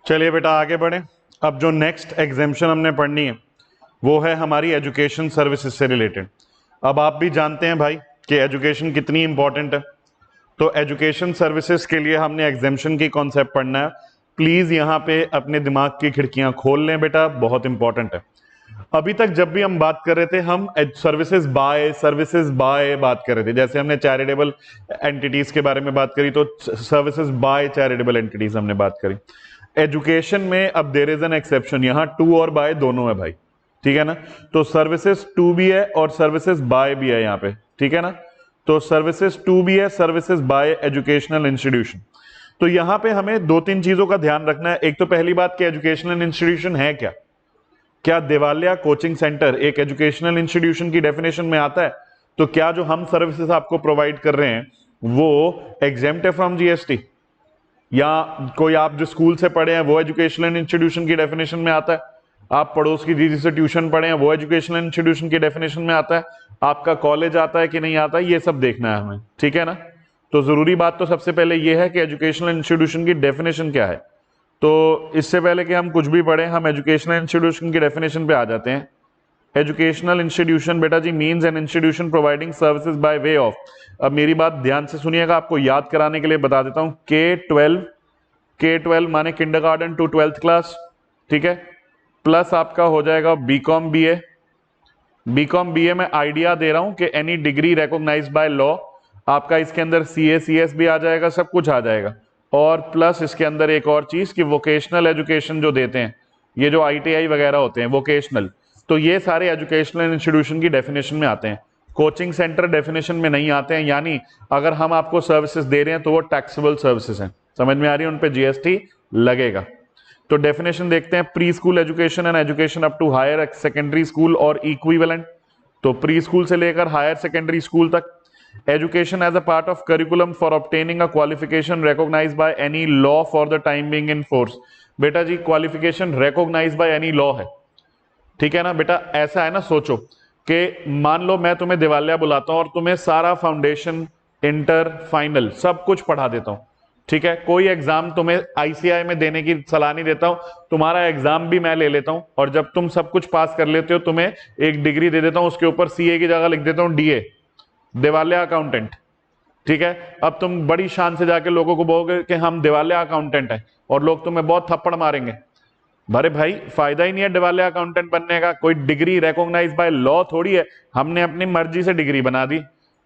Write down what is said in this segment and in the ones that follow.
चलिए बेटा आगे बढ़े। अब जो नेक्स्ट एग्जेम्पशन हमने पढ़नी है वो है हमारी एजुकेशन सर्विसेज से रिलेटेड। अब आप भी जानते हैं भाई कि एजुकेशन कितनी इंपॉर्टेंट है, तो एजुकेशन सर्विसेज के लिए हमने एग्जेम्पशन की कॉन्सेप्ट पढ़ना है। प्लीज यहाँ पे अपने दिमाग की खिड़कियां खोल लें बेटा, बहुत इंपॉर्टेंट है। अभी तक जब भी हम बात कर रहे थे हम सर्विसेज बाय बात कर रहे थे। जैसे हमने चैरिटेबल एंटिटीज के बारे में बात करी तो सर्विसेज बाय चैरिटेबल एंटिटीज हमने बात करी। एजुकेशन में अब देयर इज एन एक्सेप्शन, यहां टू और बाय दोनों है भाई, ठीक है ना। तो सर्विसेज टू भी है और सर्विसेज बाय भी है यहाँ पे, ठीक है ना। तो सर्विसेज टू भी है, सर्विसेज बाय एजुकेशनल इंस्टीट्यूशन। तो यहां पे हमें दो तीन चीजों का ध्यान रखना है। एक तो पहली बात कि एजुकेशनल इंस्टीट्यूशन है क्या। क्या देवालिया कोचिंग सेंटर एक एजुकेशनल इंस्टीट्यूशन की डेफिनेशन में आता है? तो क्या जो हम सर्विसेज आपको प्रोवाइड कर रहे हैं वो एग्जेम्प्ट है फ्रॉम जीएसटी, या कोई आप जो स्कूल से पढ़े हैं वो एजुकेशनल इंस्टीट्यूशन की डेफिनेशन में आता है? आप पड़ोस की दीदी से ट्यूशन पढ़े हैं वो एजुकेशनल इंस्टीट्यूशन की डेफिनेशन में आता है? आपका कॉलेज आता है कि नहीं आता है, ये सब देखना है हमें, ठीक है ना। तो जरूरी बात तो सबसे पहले ये है कि एजुकेशनल इंस्टीट्यूशन की डेफिनेशन क्या है। तो इससे पहले कि हम कुछ भी पढ़ें हम एजुकेशनल इंस्टीट्यूशन की डेफिनेशन पे आ जाते हैं। एजुकेशनल इंस्टीट्यूशन बेटा जी means an institution providing services by way of. अब मेरी बात ध्यान से सुनिएगा, आपको याद कराने के लिए बता देता हूं। K12 माने किंडरगार्टन टू 12th क्लास, ठीक है। प्लस आपका हो जाएगा बीकॉम बीए में आइडिया दे रहा हूं कि any degree recognised by law, आपका इसके अंदर CA CS भी आ जाएगा, सब कुछ आ जाएगा। और प्लस इसके अंदर एक और चीज कि वोकेशनल एजुकेशन जो देते हैं, ये जो ITI वगैरह होते हैं वोकेशनल, तो ये सारे एजुकेशनल इंस्टीट्यूशन की डेफिनेशन में आते हैं। कोचिंग सेंटर डेफिनेशन में नहीं आते हैं, यानी अगर हम आपको सर्विसेज दे रहे हैं तो वो टैक्सेबल सर्विसेज हैं, समझ में आ रही है, उन पे GST लगेगा। तो डेफिनेशन देखते हैं। Pre school education and education up to higher secondary school और इक्विवेलेंट। तो प्री स्कूल से लेकर हायर सेकेंडरी स्कूल तक। Education as a part of curriculum for obtaining a qualification recognised by any law for the time being in force. बेटा जी qualification recognised by any law है, ठीक है ना। बेटा ऐसा है ना, सोचो कि मान लो मैं तुम्हें दिवालिया बुलाता हूं और तुम्हें सारा फाउंडेशन इंटर फाइनल सब कुछ पढ़ा देता हूं, ठीक है। कोई एग्जाम तुम्हें ICI में देने की सलाह नहीं देता हूं, तुम्हारा एग्जाम भी मैं ले लेता हूं और जब तुम सब कुछ पास कर लेते हो तुम्हें एक डिग्री दे देता हूं, उसके ऊपर CA की जगह लिख देता हूं DA, दिवालिया अकाउंटेंट, ठीक है। अब तुम बड़ी शान से जाके लोगों को बोलोगे कि हम दिवालिया अकाउंटेंट हैं और लोग तुम्हें बहुत थप्पड़ मारेंगे। अरे भाई फायदा ही नहीं है दिवालिया अकाउंटेंट बनने का, कोई डिग्री रिकॉग्नाइज बाय लॉ थोड़ी है, हमने अपनी मर्जी से डिग्री बना दी।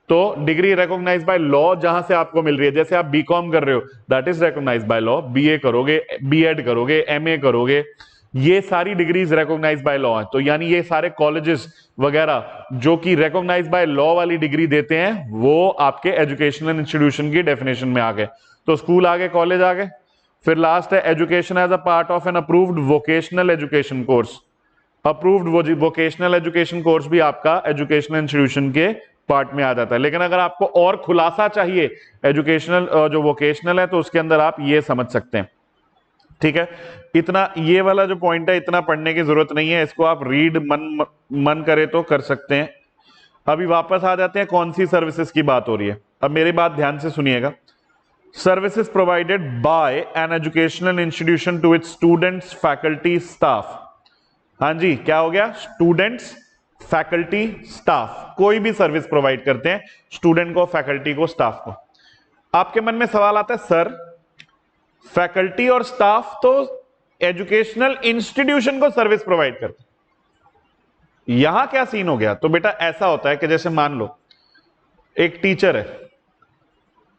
तो डिग्री रिकॉग्नाइज बाय लॉ जहां से आपको मिल रही है, जैसे आप बीकॉम कर रहे हो that is recognise by law, BA करोगे, B.Ed करोगे, MA करोगे, ये सारी डिग्रीज रिकॉग्नाइज बाय लॉ है। तो यानी ये सारे कॉलेजेस वगैरह जो कि रिकॉग्नाइज बाय लॉ वाली डिग्री देते हैं वो आपके एजुकेशनल इंस्टीट्यूशन की डेफिनेशन में आ गए। तो स्कूल आ गए, कॉलेज आ गए। फिर लास्ट है education as a part of an approved vocational education course. Approved vocational education course भी आपका एजुकेशनल इंस्टीट्यूशन के पार्ट में आ जाता है। लेकिन अगर आपको और खुलासा चाहिए एजुकेशनल जो वोकेशनल है तो उसके अंदर आप ये समझ सकते हैं, ठीक है। इतना ये वाला जो पॉइंट है इतना पढ़ने की जरूरत नहीं है, इसको आप रीड मन करे तो कर सकते हैं। अभी वापस आ जाते हैं कौन सी सर्विसेज की बात हो रही है। अब मेरी बात ध्यान से सुनिएगा। Services provided by an educational institution to its students faculty staff. हाँ जी, क्या हो गया? स्टूडेंट्स फैकल्टी स्टाफ, कोई भी सर्विस प्रोवाइड करते हैं स्टूडेंट को, फैकल्टी को, स्टाफ को। आपके मन में सवाल आता है सर फैकल्टी और स्टाफ तो एजुकेशनल इंस्टीट्यूशन को सर्विस प्रोवाइड करते हैं, यहां क्या सीन हो गया? तो बेटा ऐसा होता है कि जैसे मान लो एक टीचर है,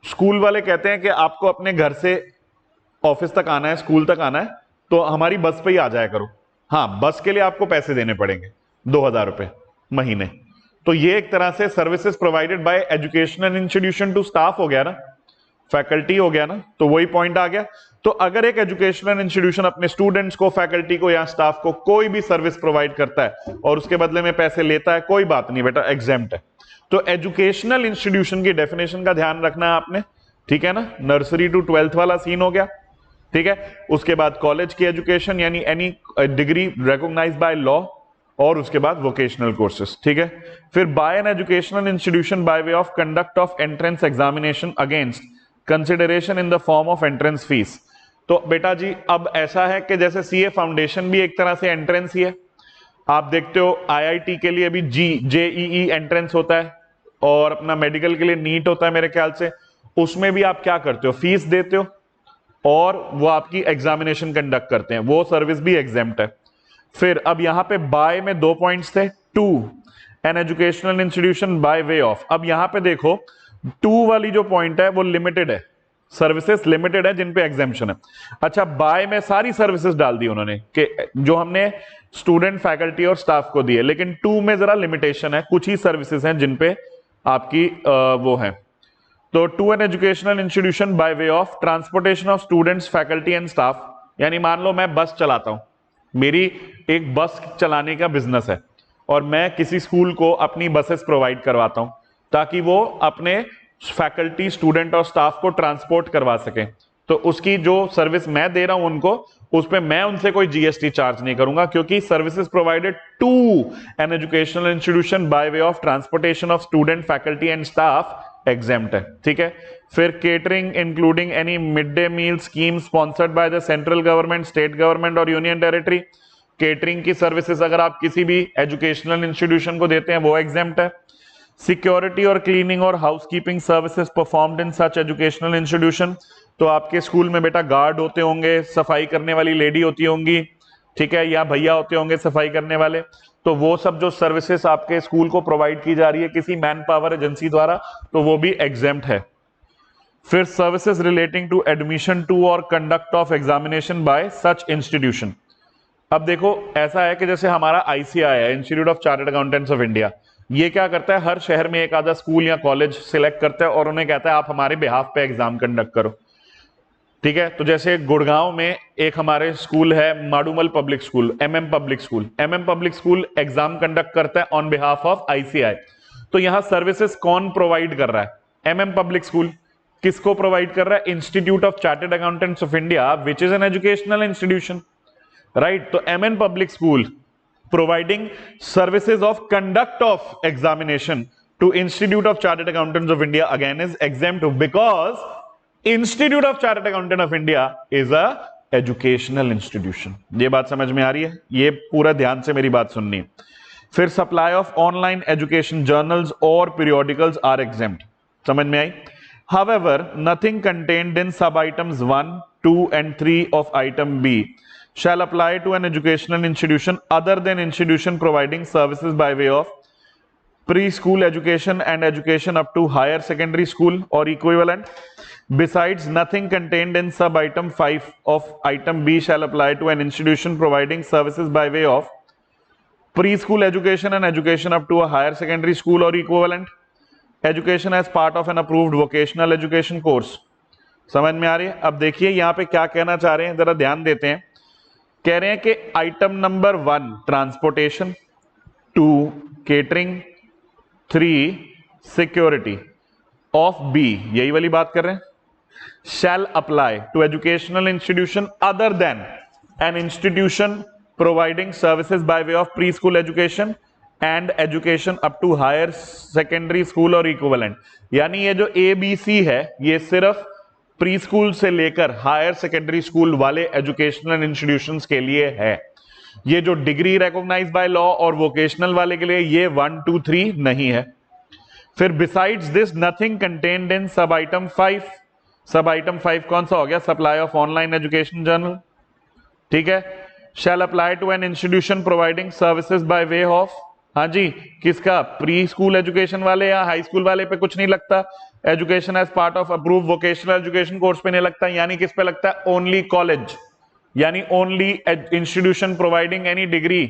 स्कूल वाले कहते हैं कि आपको अपने घर से ऑफिस तक आना है, स्कूल तक आना है, तो हमारी बस पे ही आ जाया करो। हाँ, बस के लिए आपको पैसे देने पड़ेंगे 2000 रुपए महीने। तो ये एक तरह से services provided by educational institution to staff हो गया ना, फैकल्टी हो गया ना। तो वही पॉइंट आ गया। तो अगर एक एजुकेशनल इंस्टीट्यूशन अपने स्टूडेंट्स को, फैकल्टी को या स्टाफ को कोई भी सर्विस प्रोवाइड करता है और उसके बदले में पैसे लेता है, कोई बात नहीं बेटा, एग्जेम्प्ट है। तो एजुकेशनल इंस्टीट्यूशन की डेफिनेशन का ध्यान रखना है आपने, ठीक है ना। नर्सरी टू 12th वाला सीन हो गया, ठीक है। उसके बाद कॉलेज की एजुकेशन यानी any degree recognised by law, और उसके बाद वोकेशनल कोर्सेज, ठीक है। फिर by an educational institution by way of conduct of entrance examination against consideration in the form of entrance fees. तो बेटा जी अब ऐसा है कि जैसे सीए फाउंडेशन भी एक तरह से एंट्रेंस ही है, आप देखते हो आईआईटी के लिए भी जेईई एंट्रेंस होता है, और अपना मेडिकल के लिए नीट होता है मेरे ख्याल से। उसमें भी आप क्या करते हो, फीस देते हो और वो आपकी एग्जामिनेशन कंडक्ट करते हैं, वो सर्विस भी एग्जेम्प्ट है। फिर अब यहां पे बाय में 2 पॉइंट्स थे, to an educational institution by way of. अब यहां पे देखो टू वाली जो पॉइंट है वो लिमिटेड है, सर्विसेज लिमिटेड है जिन पे एग्जेम्पशन है। अच्छा, बाय में सारी सर्विसेज डाल दी उन्होंने कि जो हमने स्टूडेंट फैकल्टी और स्टाफ को दिए, लेकिन टू में जरा लिमिटेशन है, कुछ ही सर्विसेज हैं जिन पे आपकी वो है। तो to an educational institution by way of transportation of students faculty and staff, यानी मान लो मैं बस चलाता हूं, मेरी एक बस चलाने का बिजनेस है और मैं किसी स्कूल को अपनी बसेस प्रोवाइड करवाता हूं ताकि वो अपने फैकल्टी स्टूडेंट और स्टाफ को ट्रांसपोर्ट करवा सकें। तो उसकी जो सर्विस मैं दे रहा हूं उनको, उस पर मैं उनसे कोई जीएसटी चार्ज नहीं करूंगा, क्योंकि services provided to an educational institution by way of transportation of student faculty and staff exempt है। ठीक है। फिर catering including any mid day meal scheme sponsored by the central government, state government और union territory. Catering की services अगर आप किसी भी एजुकेशनल इंस्टीट्यूशन को देते हैं वो एग्जेम्प्ट है। सिक्योरिटी और क्लीनिंग और housekeeping services performed in such educational institution, तो आपके स्कूल में बेटा गार्ड होते होंगे, सफाई करने वाली लेडी होती होंगी, ठीक है, या भैया होते होंगे सफाई करने वाले, तो वो सब जो सर्विसेज आपके स्कूल को प्रोवाइड की जा रही है किसी मैन पावर एजेंसी द्वारा, तो वो भी एग्जेम्प्ट है। फिर services relating to admission to और conduct of examination by such institution. अब देखो ऐसा है कि जैसे हमारा आईसीआई है, institute of chartered accountants of India, ये क्या करता है, हर शहर में एक आधा स्कूल या कॉलेज सिलेक्ट करता है और उन्हें कहता है आप हमारे बिहाफ पे एग्जाम कंडक्ट करो। ठीक है। तो जैसे गुड़गांव में एक हमारे स्कूल है Madumal public school, MM public school, MM public school exam conduct करता है ऑन बिहाफ ऑफ आईसीआई। तो यहां सर्विसेज कौन प्रोवाइड कर रहा है, एमएम पब्लिक स्कूल। किसको प्रोवाइड कर रहा है, institute of chartered accountants of India which is an educational institution, right. तो MN public school providing services of conduct of examination to Institute of Chartered Accountants of India again is exempt because Institute of Chartered Accountants of India is a educational institution। ये बात समझ में आ रही है, ये पूरा ध्यान से मेरी बात सुननी है। फिर supply of online education journals और पीरियोडिकल्स आर एग्जेम्प्ट, समझ में आई। However, nothing contained in sub items 1, 2 and 3 of item B shall apply to an educational institution other than institution providing services by way of preschool education and education up to higher secondary school or equivalent. Besides, nothing contained in sub item 5 of item B shall apply to an institution providing services by way of preschool education and education up to a higher secondary school or equivalent, education as part of an approved vocational education course। समझ में आ रही है। अब देखिए यहां पे क्या कहना चाह रहे हैं, जरा ध्यान देते हैं। कह रहे हैं कि item number 1 transportation, 2 catering, 3 security of B, यही वाली बात कर रहे हैं, shall apply to educational institution other than an institution providing services by way of pre school education and education up to higher secondary school और equivalent. यानी ये जो ABC है ये सिर्फ प्री स्कूल से लेकर हायर सेकेंडरी स्कूल वाले एजुकेशनल इंस्टीट्यूशंस के लिए है। ये जो डिग्री रिकॉग्नाइज्ड बाय लॉ और वोकेशनल वाले के लिए ये 1, 2, 3 नहीं है। फिर besides this nothing contained in सब आइटम 5। सब आइटम 5 कौन सा हो गया, supply of online education journal, ठीक है। Shall apply to an institution providing services by way of, हाँ जी, किसका, प्री स्कूल एजुकेशन वाले या हाई स्कूल वाले पे कुछ नहीं लगता। Education as part of approve vocational education course पे नहीं लगता, यानी किस पे लगता है, ओनली कॉलेज, यानी only institution providing any degree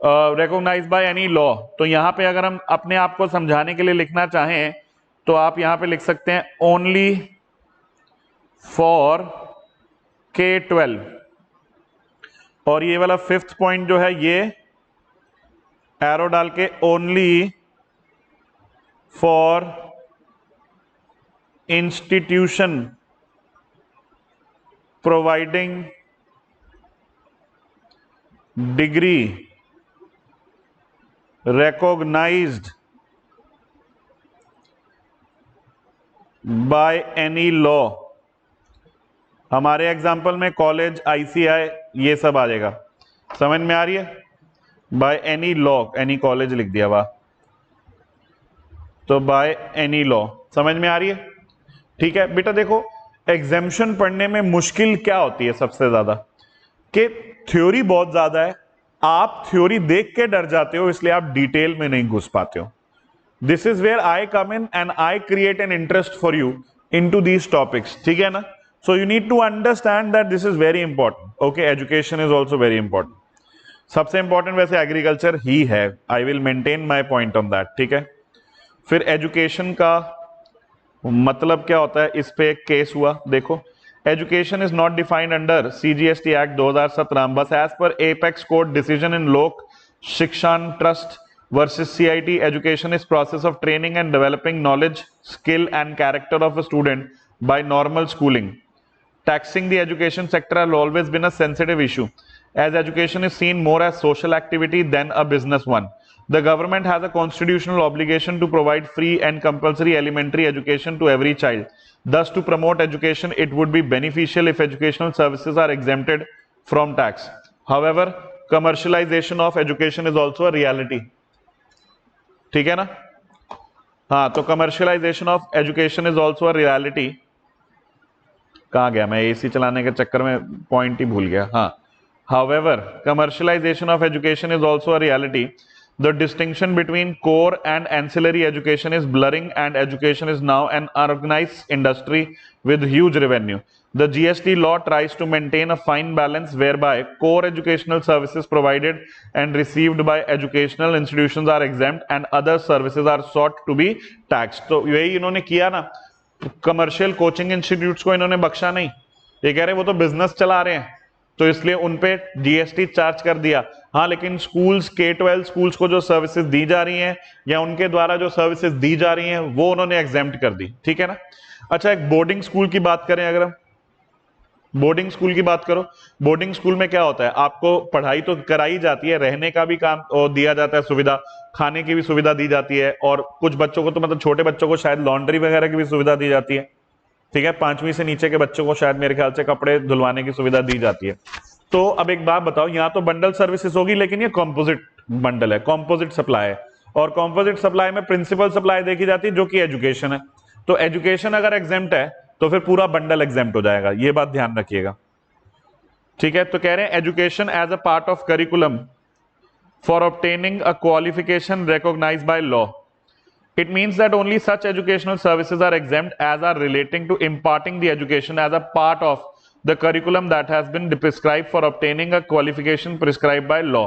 recognised by any law. तो यहां पे अगर हम अपने आप को समझाने के लिए लिखना चाहें तो आप यहां पे लिख सकते हैं ओनली फॉर K12। और ये वाला 5th पॉइंट जो है ये एरो डाल के only for institution providing degree recognized by any law हमारे एग्जाम्पल में कॉलेज, आईसीआई, ये सब आ जाएगा। समझ में आ रही है? Bye any law, any college लिख दिया वाह, तो बाय एनी लॉ, समझ में आ रही है? ठीक है बेटा, देखो एग्जेम्पशन पढ़ने में मुश्किल क्या होती है सबसे ज्यादा, कि थ्योरी बहुत ज्यादा है, आप थ्योरी देख के डर जाते हो, इसलिए आप डिटेल में नहीं घुस पाते हो। This is where I come in and I create an interest for you into these topics, ठीक है ना? So you need to understand that this is very important. Okay, education is also very important. सबसे important वैसे agriculture ही है, I will maintain my point on that, ठीक है? फिर एजुकेशन का मतलब क्या होता है, इस पे एक केस हुआ, देखो education is not defined under CGST act 2017 बस as per apex court decision in लोक शिक्षण trust versus CIT. Education is process of training and developing knowledge, skill and character of a student by normal schooling. Taxing the education sector has always been a sensitive issue, as education is seen more as social activity than a business one. The government has a constitutional obligation to provide free and compulsory elementary education to every child. Thus, to promote education, it would be beneficial if educational services are exempted from tax. However, commercialization of education is also a reality. ठीक है ना? हाँ, तो commercialization of education is also a reality. कहाँ गया मैं, AC चलाने के चक्कर में पॉइंट ही भूल गया। हाँ, however, commercialization of education is also a reality. The distinction between core and ancillary education is blurring, and education is now an organized industry with huge revenue. The GST law tries to maintain a fine balance whereby core educational services provided and received by educational institutions are exempt and other services are sought to be taxed. तो यही इन्होंने किया ना, commercial coaching institutes को इन्होंने बख्शा नहीं। ये कह रहे वो तो बिजनेस चला रहे हैं, तो इसलिए उनपे जीएसटी चार्ज कर दिया। हाँ, लेकिन स्कूल्स, K-12 स्कूल्स को जो सर्विसेज दी जा रही हैं या उनके द्वारा जो सर्विसेज दी जा रही हैं वो उन्होंने एग्जेम्प्ट कर दी, ठीक है ना? अच्छा, एक बोर्डिंग स्कूल की बात करें, अगर हम बोर्डिंग स्कूल की बात करो, बोर्डिंग स्कूल में क्या होता है, आपको पढ़ाई तो कराई जाती है, रहने का भी काम दिया जाता है सुविधा, खाने की भी सुविधा दी जाती है, और कुछ बच्चों को तो मतलब छोटे बच्चों को शायद लॉन्ड्री वगैरह की भी सुविधा दी जाती है, ठीक है? 5वीं से नीचे के बच्चों को शायद मेरे ख्याल से कपड़े धुलवाने की सुविधा दी जाती है। तो अब एक बात बताओ, यहाँ तो बंडल सर्विसेज होगी, लेकिन ये कॉम्पोजिट बंडल है, कॉम्पोजिट सप्लाई है, और कॉम्पोजिट सप्लाई में प्रिंसिपल सप्लाई देखी जाती है जो कि एजुकेशन है। तो एजुकेशन अगर एग्जेम्प्ट है तो फिर पूरा बंडल एग्जेम्प्ट हो जाएगा, ये बात ध्यान रखिएगा, ठीक है? तो कह रहे हैं education as a part of curriculum for obtaining a qualification recognised by law. It means that only such educational services are exempt as are relating to imparting the education as a part of the curriculum that has been prescribed for obtaining a qualification prescribed by law.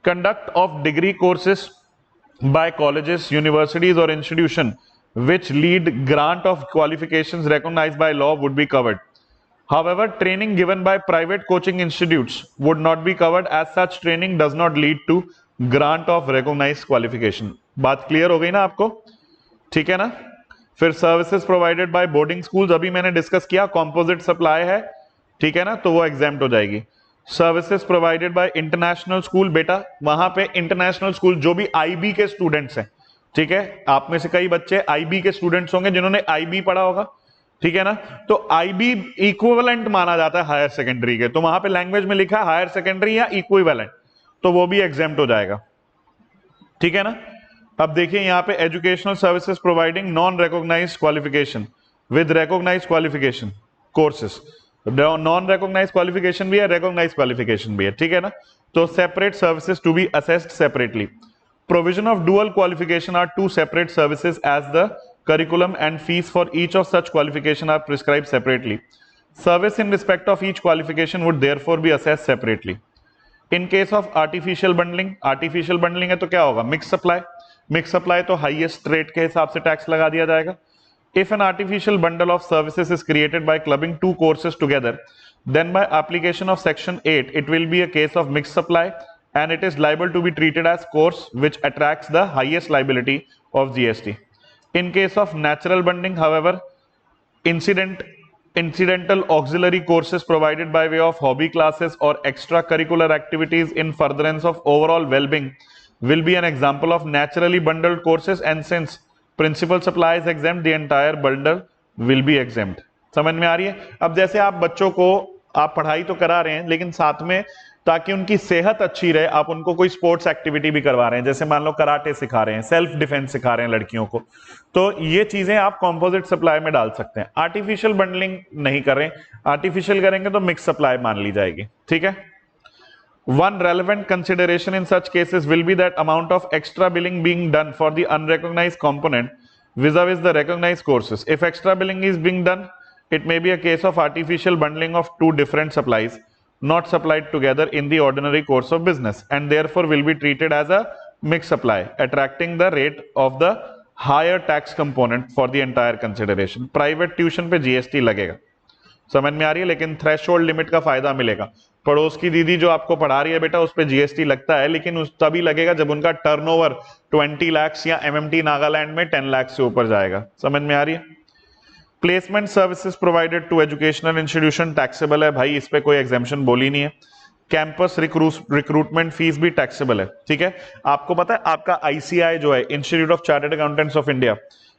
Conduct of degree courses by colleges, universities or institution which lead grant of qualifications recognized by law would be covered. However, training given by private coaching institutes would not be covered as such training does not lead to grant of recognized qualification. बात clear हो गई ना आपको? ठीक है ना? फिर services provided bye boarding schools, अभी मैंने डिस्कस किया, कॉम्पोजिट सप्लाई है, ठीक है ना? तो वो एग्जेम्प्ट हो जाएगी। Services provided bye international school, बेटा वहां पे इंटरनेशनल स्कूल जो भी आईबी के स्टूडेंट्स हैं, ठीक है? आप में से कई बच्चे आईबी के स्टूडेंट्स होंगे जिन्होंने आईबी पढ़ा होगा, ठीक है ना? तो आईबी इक्विवेलेंट माना जाता है हायर सेकेंडरी के, तो वहां पे लैंग्वेज में लिखा है हायर सेकेंडरी या इक्विवेलेंट, तो वो भी एग्जेम्प्ट हो जाएगा, ठीक है ना? अब देखिए यहाँ पे educational services providing non recognised qualification with recognised qualification courses, non recognised qualification भी है, रिकॉग्नाइज्ड क्वालिफिकेशन भी है, ठीक है ना? तो separate services to be assessed separately. Provision of dual qualification are two separate services as the curriculum and fees for each of such qualification are prescribed separately. Service in respect of each qualification would therefore be assessed separately. In case of artificial bundling है तो क्या होगा? Mixed supply. Mixed supply तो highest rate के हिसाब से tax लगा दिया जाएगा. If an artificial bundle of services is created by clubbing two courses together, then by application of section 8 it will be a case of mixed supply and it is liable to be treated as course which attracts the highest liability of GST. In case of natural bundling, however, incidental auxiliary courses provided by way of hobby classes or extracurricular activities in furtherance of overall well-being will be an example of naturally bundled courses, and since principal supply is exempt, the entire bundle will be exempt. समझ में आ रही है? अब जैसे आप बच्चों को आप पढ़ाई तो करा रहे हैं, लेकिन साथ में ताकि उनकी सेहत अच्छी रहे आप उनको कोई स्पोर्ट्स एक्टिविटी भी करवा रहे हैं, जैसे मान लो कराटे सिखा रहे हैं, सेल्फ डिफेंस सिखा रहे हैं लड़कियों को, तो ये चीजें आप कंपोजिट सप्लाई में डाल सकते हैं। आर्टिफिशियल बंडलिंग नहीं कर रहे, आर्टिफिशियल करेंगे तो मिक्स सप्लाई मान ली जाएगी। ठीक है। One relevant consideration in such cases will be that amount of extra billing being done for the unrecognized component vis-a-vis the recognized courses. If extra billing is being done, it may be a case of artificial bundling of two different supplies not supplied together in the ordinary course of business, and therefore will be treated as a mixed supply, attracting the rate of the higher tax component for the entire consideration. Private tuition पे GST लगेगा, समझ में आ रही है, लेकिन threshold limit का फायदा मिलेगा। पड़ोस की दीदी जो आपको पढ़ा रही है बेटा उस पे जीएसटी लगता है, लेकिन उस तभी लगेगा जब उनका टर्नओवर 20 लाख या एमएमटी नागालैंड में 10 लाख से ऊपर जाएगा। समझ में आ रही है? Placement services provided to educational institution taxable है भाई, इस पे कोई एग्जेम्पशन बोली नहीं है। कैंपस रिक्रूटमेंट फीस भी टैक्सेबल है। ठीक है। आपको पता है आपका आईसीआई जो है, institute of chartered accountants of India,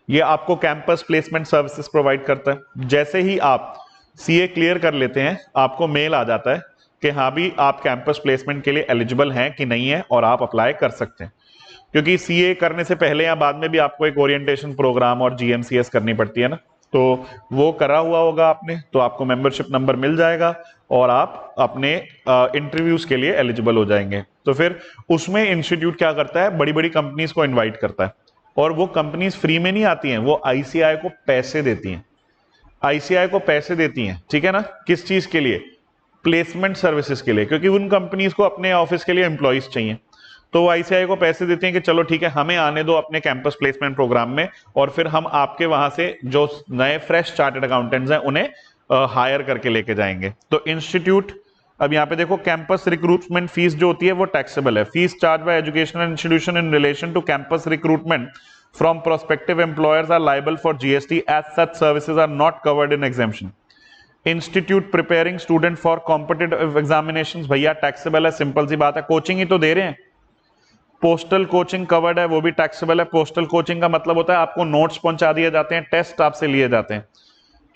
ये आपको कैंपस प्लेसमेंट सर्विसेज प्रोवाइड करता है। जैसे ही आप सीए क्लियर कर लेते हैं आपको मेल आ जाता है कि हाँ भी आप कैंपस प्लेसमेंट के लिए एलिजिबल हैं कि नहीं है और आप अप्लाई कर सकते हैं, क्योंकि सीए करने से पहले या बाद में भी आपको एक ओरिएंटेशन प्रोग्राम और जीएमसीएस करनी पड़ती है ना, तो वो करा हुआ होगा आपने, तो आपको मेंबरशिप नंबर मिल जाएगा और आप अपने इंटरव्यूज के लिए एलिजिबल हो जाएंगे। तो फिर उसमें इंस्टीट्यूट क्या करता है, बड़ी बड़ी कंपनीज को इन्वाइट करता है, और वो कंपनीज फ्री में नहीं आती हैं, वो आईसीआई को पैसे देती हैं, आईसीआई को पैसे देती हैं। ठीक है ना? किस चीज के लिए? प्लेसमेंट सर्विसेज के लिए, क्योंकि उन कंपनीज को अपने ऑफिस के लिए एम्प्लॉइज चाहिए, तो वो आईसीआई को पैसे देते हैं कि चलो ठीक है हमें आने दो अपने कैंपस प्लेसमेंट प्रोग्राम में, और फिर हम आपके वहां से जो नए फ्रेश चार्टर्ड अकाउंटेंट्स हैं उन्हें हायर करके लेके जाएंगे। तो इंस्टीट्यूट, अब यहाँ पे देखो कैंपस रिक्रूटमेंट फीस जो होती है वो टैक्सेबल है। Fees charge by educational institution in relation to campus recruitment from prospective employers are liable for GST as such services are not covered in exemption. Institute preparing student for competitive examinations भैया taxable है, simple सी बात है, coaching ही तो दे रहे हैं। Postal coaching covered है, वो भी टैक्सेबल है। पोस्टल कोचिंग का मतलब होता है आपको नोट्स पहुंचा दिए जाते हैं, टेस्ट आपसे लिए जाते हैं।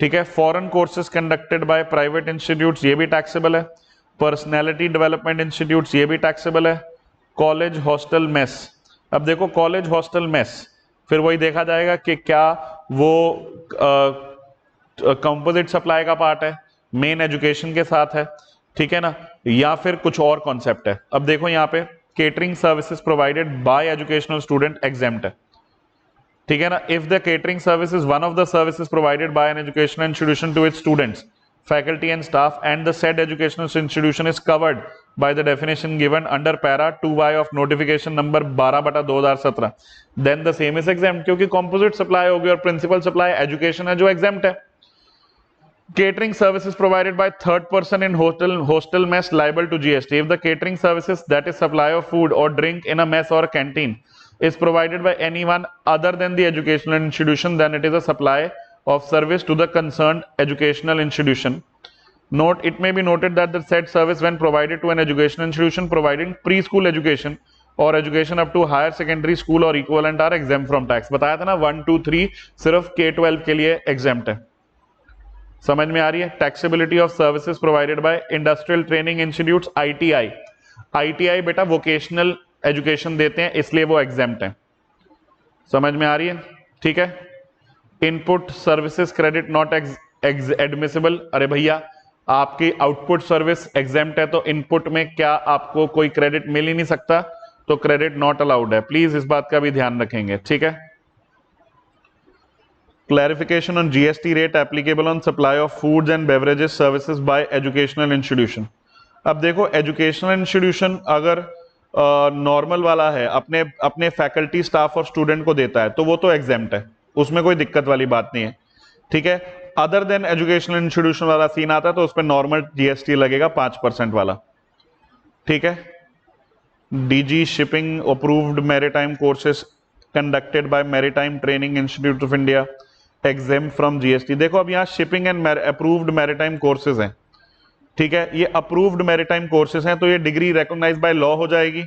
ठीक है। Foreign courses conducted by private institutes, ये भी टैक्सेबल है। पर्सनैलिटी डेवलपमेंट इंस्टीट्यूट्स, ये भी टैक्सेबल है। कॉलेज हॉस्टल मेस, अब देखो कॉलेज हॉस्टल मेस फिर वही देखा जाएगा कि क्या वो कंपोजिट सप्लाई का पार्ट है, मेन एजुकेशन के साथ है, ठीक है ना, या फिर कुछ और कॉन्सेप्ट है। अब देखो यहाँ पे catering services provided by educational student exempt है, ठीक है ना। If the catering service is one of the services provided by an educational institution to its students, faculty and staff, and the said educational institution is covered by the definition given under para 2y of notification number 12/2017, then the same is exempt, क्योंकि composite supply होगी और principal supply education है जो exempt है। Catering services provided by third person in hostel mess liable to GST. If the catering services, that is supply of food or drink in a mess or a canteen, is provided by anyone other than the educational institution, then it is a supply of service to the concerned educational institution. Note, it may be noted that the said service when provided to an educational institution providing preschool education or education up to higher secondary school or equivalent are exempt from tax. बताया था ना 1, 2, 3 सिर्फ K-12 के लिए exempt है। समझ में आ रही है? Taxability of services provided bye industrial training institutes, ITI, ITI बेटा वोकेशनल एजुकेशन देते हैं इसलिए वो exempt है। समझ में आ रही है? ठीक है। Input services credit not admissible, अरे भैया आपकी आउटपुट सर्विस एग्जेम्प्ट है तो इनपुट में क्या आपको कोई क्रेडिट मिल ही नहीं सकता, तो क्रेडिट नॉट अलाउड है। प्लीज इस बात का भी ध्यान रखेंगे, ठीक है। Clarification on GST rate applicable on supply of foods and beverages services by educational institution. अब देखो एजुकेशनल इंस्टीट्यूशन अगर नॉर्मल वाला है, अपने फैकल्टी स्टाफ और स्टूडेंट को देता है तो वो तो एग्जेम्प्ट है, उसमें कोई दिक्कत वाली बात नहीं है, ठीक है। अदर देन एजुकेशनल इंस्टीट्यूशन वाला सीन आता है तो उस पर नॉर्मल जीएसटी लगेगा 5% वाला, ठीक है। DG shipping approved maritime courses conducted by maritime training institute of India exempt from GST. देखो अब यहाँ shipping and approved maritime courses हैं, ठीक है, ये अप्रूव्ड मैरीटाइम कोर्सेज हैं तो ये डिग्री रिकॉग्नाइज्ड बाय लॉ हो जाएगी,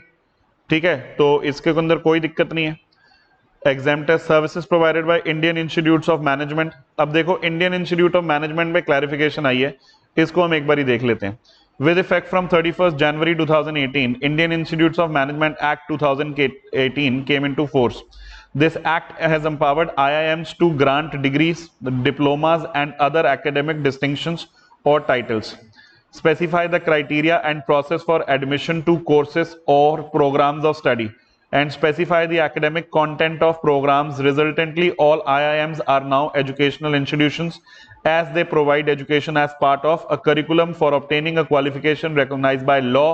ठीक है, तो इसके अंदर कोई दिक्कत नहीं है। एग्जाम्प्ट है। Services provided by Indian institutes of management. अब देखो इंडियन इंस्टीट्यूट ऑफ मैनेजमेंट में क्लैरिफिकेशन आई है, इसको हम एक बार ही देख लेते हैं। With effect from 31 January 2018, Indian institutes of management act 2018 came into force. This act has empowered IIMs to grant degrees, diplomas and other academic distinctions or titles. Specify the criteria and process for admission to courses or programs of study and specify the academic content of programs. Resultantly, all IIMs are now educational institutions as they provide education as part of a curriculum for obtaining a qualification recognized by law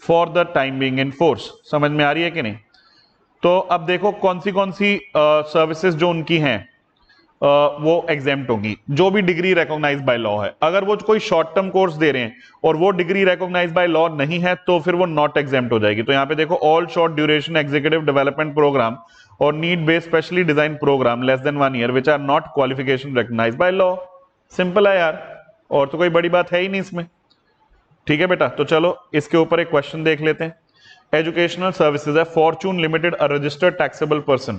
for the time being in force. समझ में आ रही है कि नहीं? तो अब देखो कौन सी सर्विसेज जो उनकी हैं वो एग्जेम्प्ट होंगी, जो भी डिग्री रिकॉग्नाइज बाय लॉ है। अगर वो कोई शॉर्ट टर्म कोर्स दे रहे हैं और वो डिग्री रिकॉग्नाइज बाय लॉ नहीं है तो फिर वो नॉट एग्जेम्प्ट हो जाएगी। तो यहाँ पे देखो all short duration executive development programme और need based specially design programme less than 1 year which are not qualification recognise by law. Simple है यार, और तो कोई बड़ी बात है ही नहीं इसमें। ठीक है बेटा, तो चलो इसके ऊपर एक क्वेश्चन देख लेते हैं। Educational services है Fortune Limited, a registered taxable person,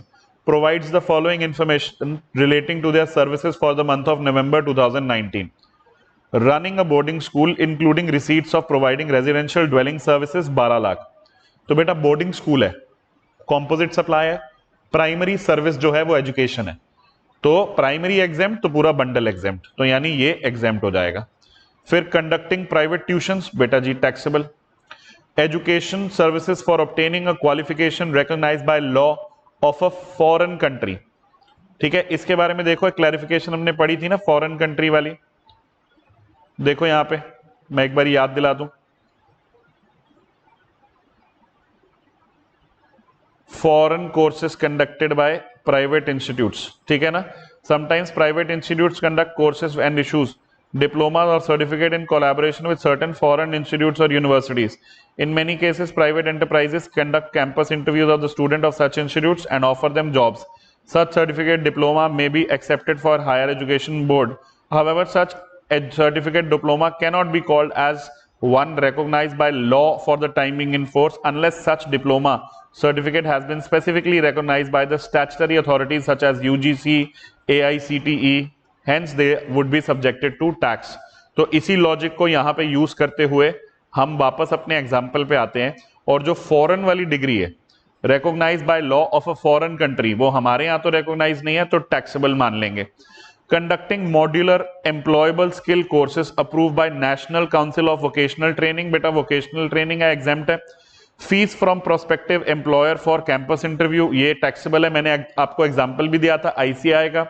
provides the following information relating to their services for the month of November 2019. Running a boarding school including receipts of providing residential dwelling services 12 lakh. तो बेटा boarding school है, composite supply है, primary service जो है वो education है, तो primary exempt तो पूरा बंडल एग्जाम्प्ट, तो यानी ये एग्जाम्प्ट हो जाएगा। फिर कंडक्टिंग प्राइवेट ट्यूशंस बेटा जी taxable. Education services for obtaining a qualification recognized by law of a foreign country। ठीक है, इसके बारे में देखो एक क्लैरिफिकेशन हमने पढ़ी थी ना फॉरेन कंट्री वाली, देखो यहां पे मैं एक बार याद दिला दूं। Foreign courses conducted by private institutes, ठीक है ना। Sometimes private institutes conduct courses and issues diplomas or certificate in collaboration with certain foreign institutes or universities. In many cases, private enterprises conduct campus interviews of the student of such institutes and offer them jobs. Such certificate diploma may be accepted for higher education board. However, such a certificate diploma cannot be called as one recognized by law for the time being in force unless such diploma certificate has been specifically recognized by the statutory authorities such as UGC, AICTE. Hence they would be subjected to tax। तो इसी logic को यहाँ पे use करते हुए हम वापस अपने एग्जाम्पल पे आते हैं, और जो फॉरेन वाली डिग्री है recognise by law of a foreign country, वो हमारे यहाँ तो रिकॉग्नाइज नहीं है तो टैक्सेबल मान लेंगे। Conducting modular employable skill courses approve by National Council of Vocational Training, बेटा वोकेशनल ट्रेनिंग है, एग्जाम्प्ट है। Fees from prospective employer for campus interview, ये टैक्सेबल है, मैंने आपको एग्जाम्पल भी दिया था, ICI का।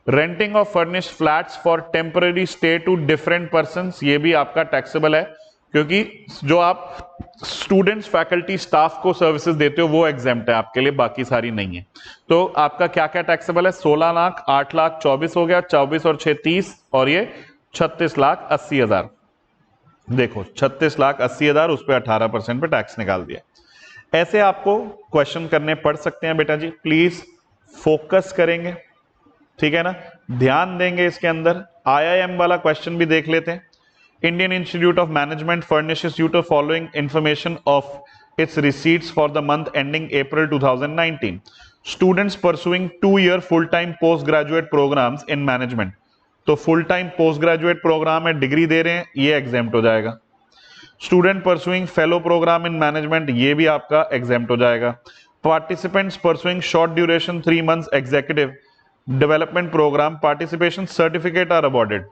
Renting of furnished flats for temporary stay to different persons, ये भी आपका टैक्सेबल है, क्योंकि जो आप स्टूडेंट्स फैकल्टी स्टाफ को सर्विसेज देते हो वो एग्जेम्प्ट है आपके लिए, बाकी सारी नहीं है। तो आपका क्या क्या टैक्सेबल है? 16 लाख, 8 लाख, 24 हो गया, 24 और 6 30, और ये 36 लाख 80 हजार। देखो 36 लाख 80 हजार, उस पर 18% पे टैक्स निकाल दिया। ऐसे आपको क्वेश्चन करने पड़ सकते हैं बेटा जी, प्लीज फोकस करेंगे, ठीक है ना, ध्यान देंगे इसके अंदर। IIM वाला क्वेश्चन भी देख लेते हैं। Indian institute of management furnishes you to following information of its receipts for the month ending April 2019। Students pursuing 2 year full time post graduate programmes in management, तो full time post graduate programme है, degree दे रहे हैं, ये exempt हो जाएगा। Student pursuing fellow programme in management, ये भी आपका एग्जेम्प्ट हो जाएगा। Participants pursuing short duration 3 months executive development programme, participation certificate are awarded,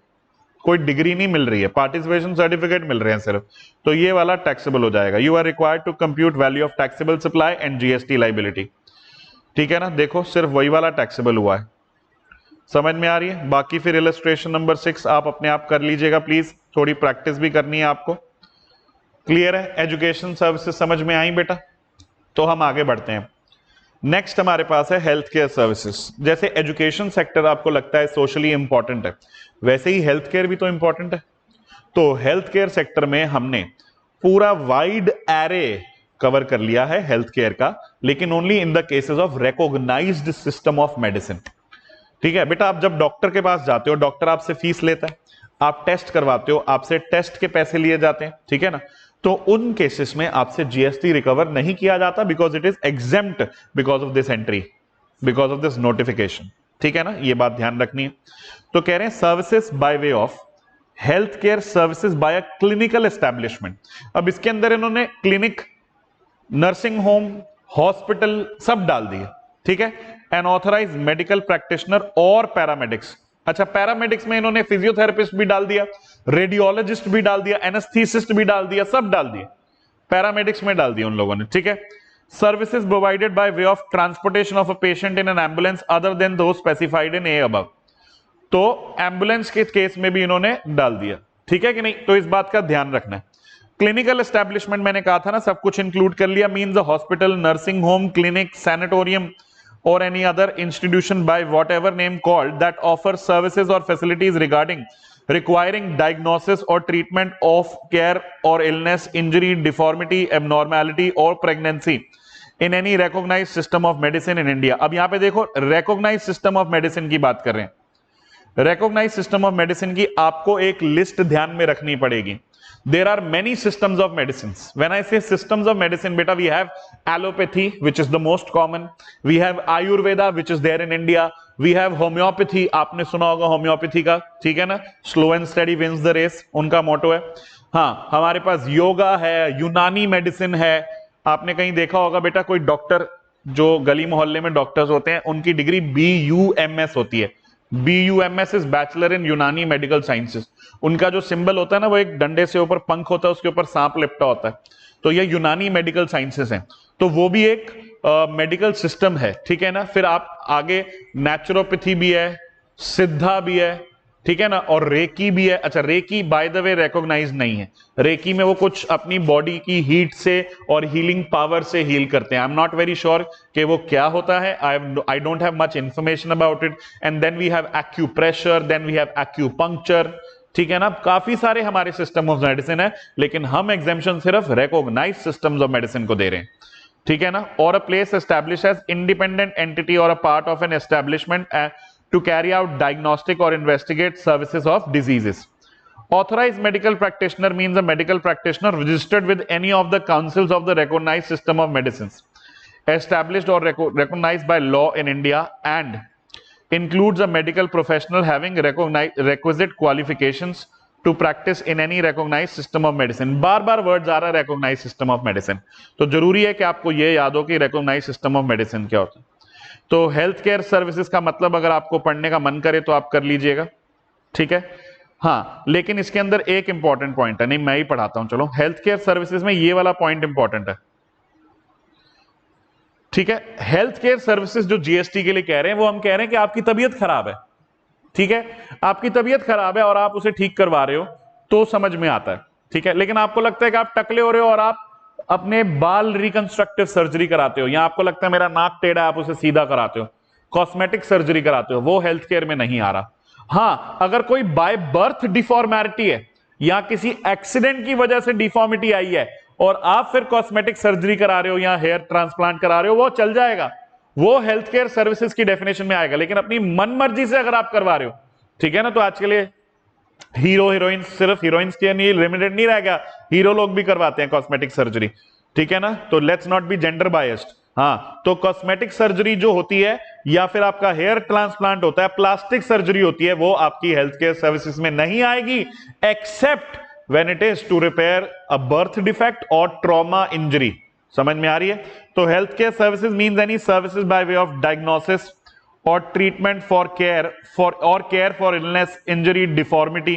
कोई डिग्री नहीं मिल रही है, पार्टिसिपेशन सर्टिफिकेट मिल रहे हैं सिर्फ, तो ये वाला टैक्सेबल हो जाएगा। You are required to compute value of taxable supply and GST liability, ठीक है ना। देखो सिर्फ वही वाला टैक्सेबल हुआ है, समझ में आ रही है। बाकी फिर इलस्ट्रेशन नंबर 6 आप अपने आप कर लीजिएगा, प्लीज थोड़ी प्रैक्टिस भी करनी है आपको। क्लियर है? एजुकेशन सर्विसेज समझ में आई बेटा? तो हम आगे बढ़ते हैं। नेक्स्ट हमारे पास है हेल्थ केयर सर्विसेज। जैसे एजुकेशन सेक्टर आपको लगता है सोशली इंपॉर्टेंट है, वैसे ही हेल्थ केयर भी तो इंपॉर्टेंट है। तो हेल्थ केयर सेक्टर में हमने पूरा वाइड एरे कवर कर लिया है हेल्थ केयर का, लेकिन only in the cases of recognised system of medicine. ठीक है बेटा, आप जब डॉक्टर के पास जाते हो, डॉक्टर आपसे फीस लेता है, आप टेस्ट करवाते हो, आपसे टेस्ट के पैसे लिए जाते हैं, ठीक है ना। तो उन केसेस में आपसे GST रिकवर नहीं किया जाता, because it is exempt because of this entry. Because of this notification. ठीक है ना, ये बात ध्यान रखनी है। तो कह रहे हैं services by way of health care services by a clinical establishment. अब इसके अंदर इन्होंने क्लिनिक, नर्सिंग होम, हॉस्पिटल सब डाल दिए। ठीक है, एन ऑथराइज मेडिकल प्रैक्टिशनर और पैरामेडिक्स। अच्छा, पैरामेडिक्स में इन्होंने फिजियोथेरेपिस्ट भी डाल दिया, रेडियोलॉजिस्ट भी डाल दिया, एनेस्थीसिस्ट भी डाल दिया, सब डाल दिए, पैरामेडिक्स में डाल दिया उन लोगों ने। ठीक है, services provided bye way of transportation of a patient in an ambulance other than दो स्पेसिफाइड इन ए अबव। तो एम्बुलेंस के केस में भी इन्होंने डाल दिया। ठीक है कि नहीं, तो इस बात का ध्यान रखना है। क्लिनिकल एस्टैब्लिशमेंट मैंने कहा था ना, सब कुछ इंक्लूड कर लिया, means a hospital, nursing home, clinic, sanatorium or any other institution by whatever name called that offers services or facilities regarding requiring diagnosis or treatment of care or illness, injury, deformity, abnormality or pregnancy in any recognized system of medicine in India। अब यहां पे देखो recognized system of medicine की बात कर रहे हैं। recognized system of medicine की आपको एक लिस्ट ध्यान में रखनी पड़ेगी। There are many systems of medicines. When I say systems of medicine, beta, we have allopathy, which is the most common. We have Ayurveda, which is there in India. We have homeopathy. आपने सुना होगा homeopathy का, ठीक है ना? Slow and steady wins the race, उनका मोटो है। हाँ, हमारे पास योगा है, यूनानी मेडिसिन है। आपने कहीं देखा होगा बेटा, कोई डॉक्टर जो गली मोहल्ले में डॉक्टर्स होते हैं, उनकी डिग्री BUMS होती है। BUMS इज बैचलर इन यूनानी मेडिकल साइंसेस। उनका जो सिंबल होता है ना, वो एक डंडे से ऊपर पंख होता है, उसके ऊपर सांप लिपटा होता है। तो ये यूनानी मेडिकल साइंसेस हैं, तो वो भी एक मेडिकल सिस्टम है। ठीक है ना, फिर आप आगे नेचुरोपैथी भी है, सिद्धा भी है, ठीक है ना, और रेकी भी है। अच्छा, reiki by the way recognise नहीं है। रेकी में वो कुछ अपनी बॉडी की हीट से और हीलिंग पावर से हील करते हैं। I am not very sure कि वो क्या होता है। I don't have much information about it. And then we have acupressure, then we have acupuncture. ठीक है ना, काफी सारे हमारे सिस्टम ऑफ मेडिसिन है, लेकिन हम एग्जामिशन सिर्फ रिकॉग्नाइज सिस्टम्स ऑफ मेडिसिन को दे रहे हैं। ठीक है ना, और a place establish as independent entity और a part of an establishment to carry out diagnostic or investigate services of diseases. Authorized medical practitioner means a medical practitioner registered with any of the councils of the recognized system of medicines, established or recognized by law in India, and includes a medical professional having requisite qualifications to practice in any recognized system of medicine। बार बार word आ रहा है recognized system of medicine, तो जरूरी है कि आपको ये याद हो कि recognized system of medicine क्या होता है। तो हेल्थ केयर सर्विसेज का मतलब अगर आपको पढ़ने का मन करे तो आप कर लीजिएगा। ठीक है, हाँ, लेकिन इसके अंदर एक इंपॉर्टेंट पॉइंट है, नहीं मैं ही पढ़ाता हूं, चलो। हेल्थ केयर सर्विसेज में ये वाला पॉइंट इंपॉर्टेंट है। ठीक है, हेल्थ केयर सर्विसेज जो जीएसटी के लिए कह रहे हैं, वो हम कह रहे हैं कि आपकी तबीयत खराब है। ठीक है, आपकी तबीयत खराब है और आप उसे ठीक करवा रहे हो तो समझ में आता है। ठीक है, लेकिन आपको लगता है कि आप टकले हो रहे हो और आप अपने बाल रिकंस्ट्रक्टिव सर्जरी कराते हो, या आपको लगता है मेरा नाक टेढ़ा है, आप उसे सीधा कराते हो, कॉस्मेटिक सर्जरी कराते हो, वो हेल्थ केयर में नहीं आ रहा। हाँ, अगर कोई बाय बर्थ डिफॉर्मेलिटी है या किसी एक्सीडेंट की वजह से डिफॉर्मिटी आई है और आप फिर कॉस्मेटिक सर्जरी करा रहे हो या हेयर ट्रांसप्लांट करा रहे हो, वो चल जाएगा, वो हेल्थ केयर सर्विसेज की डेफिनेशन में आएगा। लेकिन अपनी मन मर्जी से अगर आप करवा रहे हो, ठीक है ना, तो आज के लिए हीरो हीरोइन सिर्फ हीरोइंस के लिए लिमिटेड नहीं रहेगा, हीरो लोग भी करवाते हैं कॉस्मेटिक सर्जरी। ठीक है ना, तो let's not be gender biased. हाँ, तो कॉस्मेटिक सर्जरी जो होती है या फिर आपका हेयर ट्रांसप्लांट होता है, प्लास्टिक सर्जरी होती है, वो आपकी हेल्थ केयर सर्विसेज में नहीं आएगी, except when it is to repair a birth defect और ट्रॉमा इंजरी। समझ में आ रही है? तो health care services means any services by way of diagnosis or treatment for care for illness, injury, deformity,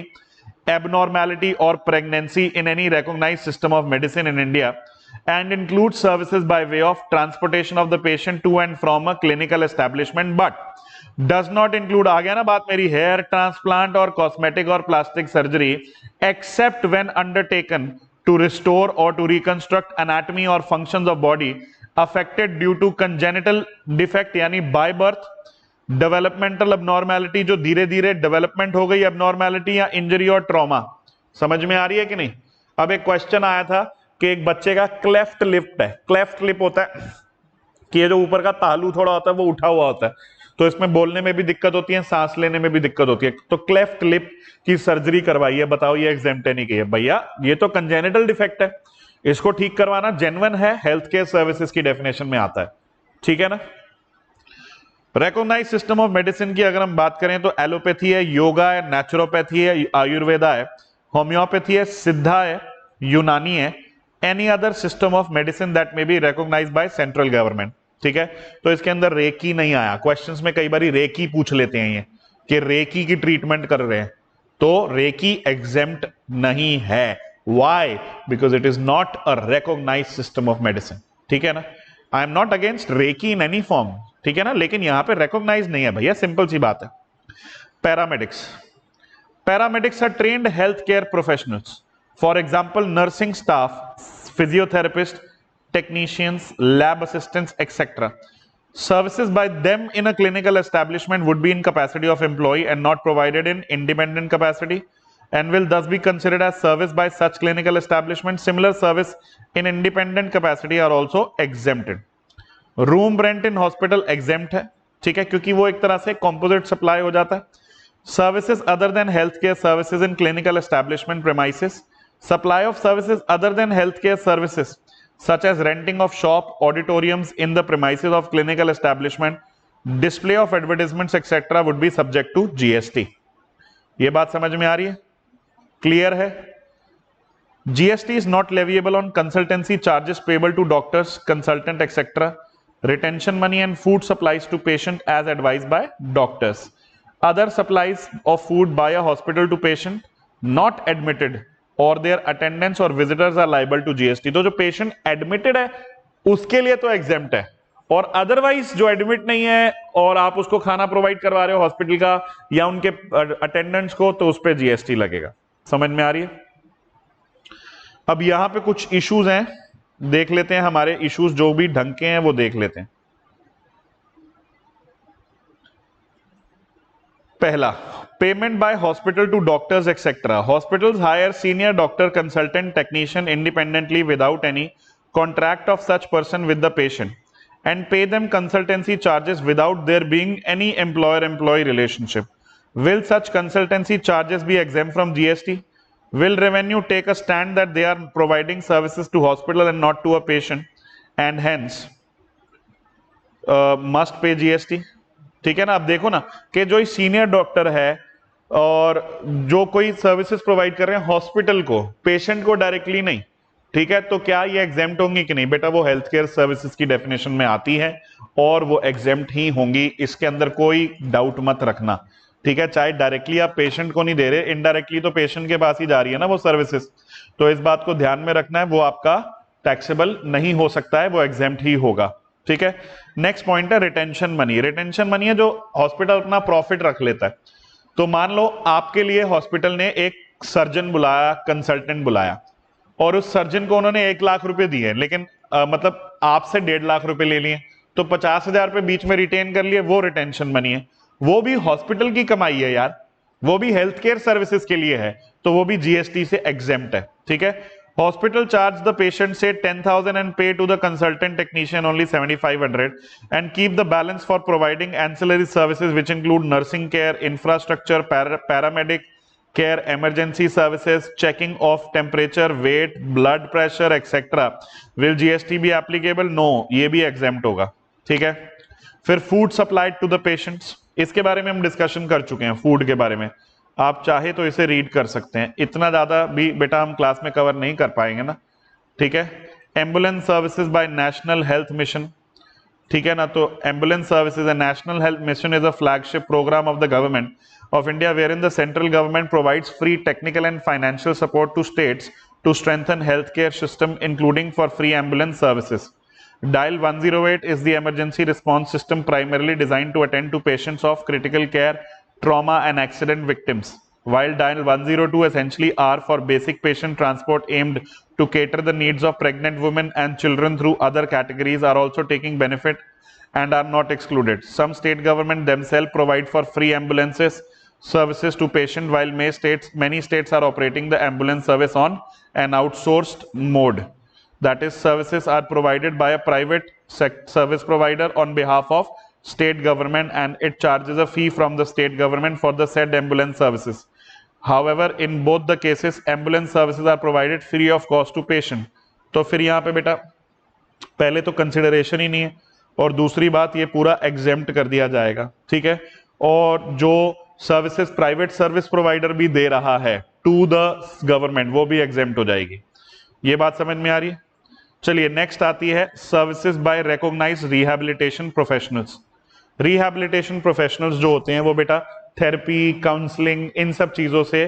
abnormality or pregnancy in any recognized system of medicine in India, and includes services by way of transportation of the patient to and from a clinical establishment, but does not include, आ गया ना बात मेरी, hair transplant और cosmetic और plastic surgery except when undertaken to restore or to reconstruct anatomy or functions of body affected due to congenital defect यानी by birth, developmental अबनॉर्मैलिटी जो धीरे धीरे डेवलपमेंट हो गई अबनॉर्मैलिटी, या इंजरी और ट्रॉमा। समझ में आ रही है कि नहीं? अब एक क्वेश्चन आया था कि एक बच्चे का क्लेफ्ट लिप है। क्लेफ्ट लिप होता है कि ये जो ऊपर का तालू थोड़ा होता है वो उठा हुआ होता है, तो इसमें बोलने में भी दिक्कत होती है, सांस लेने में भी दिक्कत होती है। तो क्लेफ्ट लिप की सर्जरी करवाई है, बताओ ये एग्जेम्प्ट नहीं की है? भैया ये तो कंजेनिटल डिफेक्ट है, इसको ठीक करवाना जेन्युइन है, हेल्थ केयर सर्विसेज की डेफिनेशन में आता है। ठीक है ना? रेकॉग्नाइज सिस्टम ऑफ मेडिसिन की अगर हम बात करें तो एलोपैथी है, योगा है, नेचुरोपैथी है, आयुर्वेदा है, होम्योपैथी है, सिद्धा है, यूनानी है, any other system of medicine that may be recognised by central government. ठीक है, तो इसके अंदर रेकी नहीं आया। क्वेश्चंस में कई बार रेकी पूछ लेते हैं ये कि रेकी की ट्रीटमेंट कर रहे हैं, तो रेकी एग्जेम्प्ट नहीं है। Why? Because it is not a recognised system of medicine. ठीक है ना, I am not against reiki in any form, ठीक है ना, लेकिन यहां पे रिकॉग्नाइज नहीं है भैया, सिंपल सी बात है। Paramedics, paramedics are trained health care professionals, for example nursing staff, physiotherapist, technicians, lab assistants, etc. Services by them in a clinical establishment would be in capacity of employee and not provided in independent capacity, and will thus be considered as service by such clinical establishment. Similar service in independent capacity are also exempted. Room rent in hospital exempt है, ठीक है, क्योंकि वो एक तरह से composite supply हो जाता है। Services other than health care services in clinical establishment premises, supply of services other than health care services such as renting of shop, auditoriums in the premises of clinical establishment, display of advertisements etc. would be subject to GST. ये बात समझ में आ रही है? Clear है? GST is not leviable on consultancy charges payable to doctors, consultant etc. Retention money and food supplies to patient as advised by doctors. Other supplies of food by a hospital to patient not admitted और their attendance और visitors are liable to GST. तो जो patient admitted है उसके लिए तो exempt है, और अदरवाइज जो एडमिट नहीं है और आप उसको खाना प्रोवाइड करवा रहे हो हॉस्पिटल का या उनके अटेंडेंट्स को, तो उस पर जीएसटी लगेगा। समझ में आ रही है? अब यहां पे कुछ इश्यूज हैं, देख लेते हैं हमारे इश्यूज जो भी ढंग के हैं वो देख लेते हैं। पहला, payment by hospital to doctors etc. Hospitals hire senior doctor, consultant, technician independently without any contract of such person with the patient and pay them consultancy charges without there being any employer-employee relationship. Will such consultancy charges be exempt from GST? Will revenue take a stand that they are providing services to hospital and not to a patient and hence must pay GST? ठीक है ना, अब देखो ना कि जो senior doctor है और जो कोई सर्विसेज प्रोवाइड कर रहे हैं हॉस्पिटल को, पेशेंट को डायरेक्टली नहीं, ठीक है, तो क्या ये एग्जेम्प्ट होंगी कि नहीं? बेटा वो हेल्थ केयर सर्विसेज की डेफिनेशन में आती है और वो एग्जेम्प्ट ही होंगी, इसके अंदर कोई डाउट मत रखना। ठीक है, चाहे डायरेक्टली आप पेशेंट को नहीं दे रहे, इनडायरेक्टली तो पेशेंट के पास ही जा रही है ना वो सर्विसेज, तो इस बात को ध्यान में रखना है, वो आपका टैक्सेबल नहीं हो सकता है, वो एग्जेम्प्ट ही होगा। ठीक है, नेक्स्ट पॉइंट है रिटेंशन मनी। रिटेंशन मनी है जो हॉस्पिटल अपना प्रॉफिट रख लेता है। तो मान लो आपके लिए हॉस्पिटल ने एक सर्जन बुलाया, कंसल्टेंट बुलाया, और उस सर्जन को उन्होंने 1 लाख रुपए दिए, लेकिन मतलब आपसे 1.5 लाख रुपए ले लिए, तो 50,000 रुपए बीच में रिटेन कर लिए, वो रिटेंशन मनी है। वो भी हॉस्पिटल की कमाई है यार, वो भी हेल्थ केयर सर्विसेज के लिए है, तो वो भी जीएसटी से एग्जेम्प्ट है। ठीक है, hospital charge the patient say 10,000 and pay to the consultant technician only 7,500 and keep the balance for providing ancillary services which include nursing care, infrastructure, paramedic care, emergency services, checking of temperature, weight, blood pressure etc. Will GST be applicable? No, ये भी exempt होगा। ठीक है, फिर food supplied to the patients, इसके बारे में हम डिस्कशन कर चुके हैं, फूड के बारे में, आप चाहे तो इसे रीड कर सकते हैं, इतना ज्यादा भी बेटा हम क्लास में कवर नहीं कर पाएंगे ना। ठीक है, ambulance services by National Health Mission, ठीक है ना, तो ambulance services and National Health Mission is a flagship programme of the government of India wherein the central government provides free technical and financial support to states to strengthen healthcare system including for free ambulance services. Dial 108 is the emergency response system primarily designed to attend to patients of critical care, trauma and accident victims, while Dial 102 essentially are for basic patient transport aimed to cater the needs of pregnant women and children through other categories are also taking benefit and are not excluded. Some state government themselves provide for free ambulances services to patient, while many states are operating the ambulance service on an outsourced mode. That is, services are provided by a private service provider on behalf of state government and it charges a fee from the state government for the said ambulance services. However, in both the cases ambulance services are provided free of cost to patient. तो फिर यहाँ पे बेटा पहले तो consideration ही नहीं है, और दूसरी बात ये पूरा एग्जेम्प्ट कर दिया जाएगा, ठीक है। और जो सर्विसेज प्राइवेट सर्विस प्रोवाइडर भी दे रहा है टू द गवर्नमेंट, वो भी एग्जेम्प्ट हो जाएगी। ये बात समझ में आ रही है। चलिए नेक्स्ट आती है services by recognised rehabilitation professionals. Rehabilitation professionals जो होते हैं वो बेटा थेरेपी, काउंसलिंग, इन सब चीजों से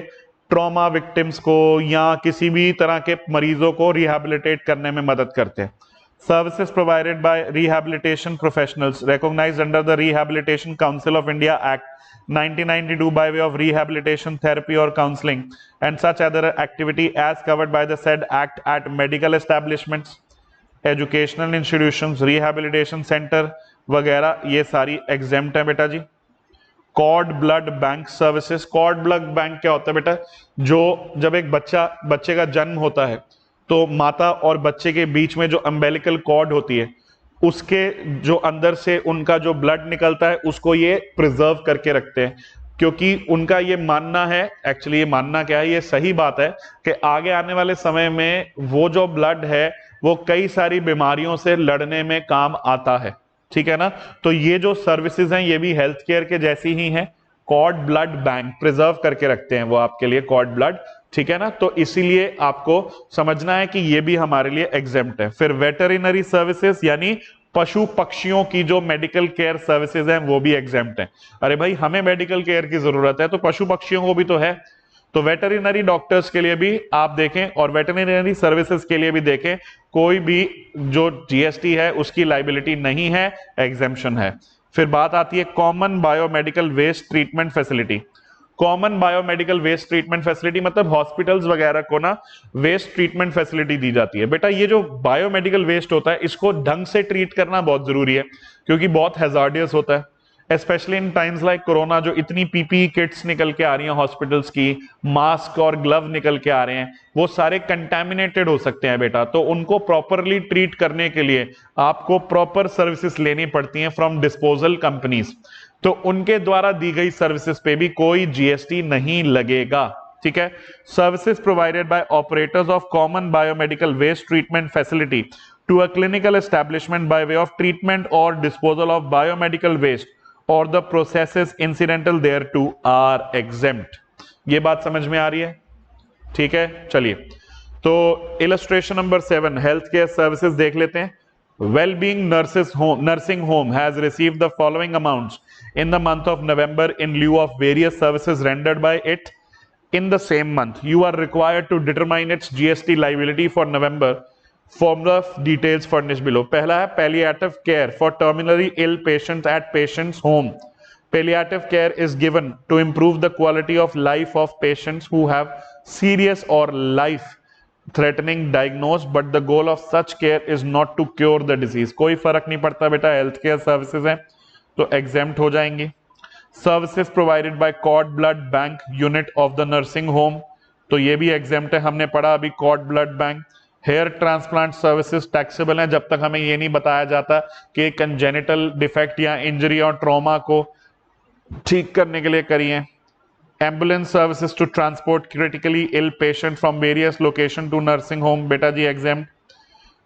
ट्रॉमा विक्टिम्स को या किसी भी तरह के मरीजों को रिहैबिलिटेट करने में मदद करते हैं। Services provided bye rehabilitation professionals recognized under the Rehabilitation Council of India Act 1992 by way of rehabilitation therapy or counseling and such other activity as covered by the said act at medical establishments, educational institutions, rehabilitation centre वगैरह, ये सारी exempt है बेटा जी। Cord blood bank services. Cord blood bank क्या होता है बेटा, जो जब एक बच्चे का जन्म होता है तो माता और बच्चे के बीच में जो अम्बेलिकल कॉर्ड होती है उसके जो अंदर से उनका जो ब्लड निकलता है उसको ये प्रिजर्व करके रखते हैं, क्योंकि उनका ये मानना है, एक्चुअली ये मानना क्या है, ये सही बात है कि आगे आने वाले समय में वो जो ब्लड है वो कई सारी बीमारियों से लड़ने में काम आता है, ठीक है ना। तो ये जो सर्विसेज हैं ये भी हेल्थ केयर के जैसी ही हैं। कॉर्ड ब्लड बैंक प्रिजर्व करके रखते हैं वो आपके लिए कॉर्ड ब्लड, ठीक है ना। तो इसीलिए आपको समझना है कि ये भी हमारे लिए एग्जेम्प्ट है। फिर वेटरिनरी सर्विसेज यानी पशु पक्षियों की जो मेडिकल केयर सर्विसेज हैं वो भी एग्जेम्प्ट हैं। अरे भाई हमें मेडिकल केयर की जरूरत है तो पशु पक्षियों को भी तो है। तो वेटरिनरी डॉक्टर्स के लिए भी आप देखें और वेटरिनरी सर्विसेज के लिए भी देखें, कोई भी जो जीएसटी है उसकी लाइबिलिटी नहीं है, एग्जेम्पशन है। फिर बात आती है common biomedical waste treatment facility. Common biomedical waste treatment facility मतलब हॉस्पिटल्स वगैरह को ना वेस्ट ट्रीटमेंट फैसिलिटी दी जाती है। बेटा ये जो बायोमेडिकल वेस्ट होता है इसको ढंग से ट्रीट करना बहुत जरूरी है, क्योंकि बहुत हैजार्डियस होता है, specially in times like corona. जो इतनी पीपीई किट्स निकल के आ रही हैं हॉस्पिटल्स की, मास्क और ग्लव निकल के आ रहे हैं, वो सारे कंटेमिनेटेड हो सकते हैं बेटा। तो उनको प्रॉपरली ट्रीट करने के लिए आपको प्रॉपर सर्विसेज लेनी पड़ती हैं फ्रॉम डिस्पोजल कंपनीज। तो उनके द्वारा दी गई सर्विसेज पे भी कोई जीएसटी नहीं लगेगा, ठीक है। Services provided by operators of common biomedical waste treatment facility to a clinical establishment by way of treatment और डिस्पोजल ऑफ बायोमेडिकल वेस्ट और the processes incidental thereto are exempt. ये बात समझ में आ रही है, ठीक है। चलिए तो illustration number 7 health care services देख लेते हैं। Well-being nursing home has received the following amounts in the month of November in lieu of various services rendered by it in the same month. You are required to determine its GST liability for November from the details furnished below. पहला है palliative care for terminally ill patients at patient's home. Palliative care is given to improve the quality of life of patients who have serious or life threatening diagnosed, but the goal of such care is not to cure the disease. कोई फर्क नहीं पड़ता बेटा, health care services हैं तो exempt हो जाएंगी। Services provided by cord blood bank unit of the nursing home, तो ये भी एग्जेम्प्ट है, हमने पढ़ा अभी cord blood bank. Hair transplant services taxable है जब तक हमें ये नहीं बताया जाता कि कंजेनिटल डिफेक्ट या इंजरी और ट्रॉमा को ठीक करने के लिए करिए। Ambulance services to transport critically ill patient from various location to nursing home, बेटा जी exam.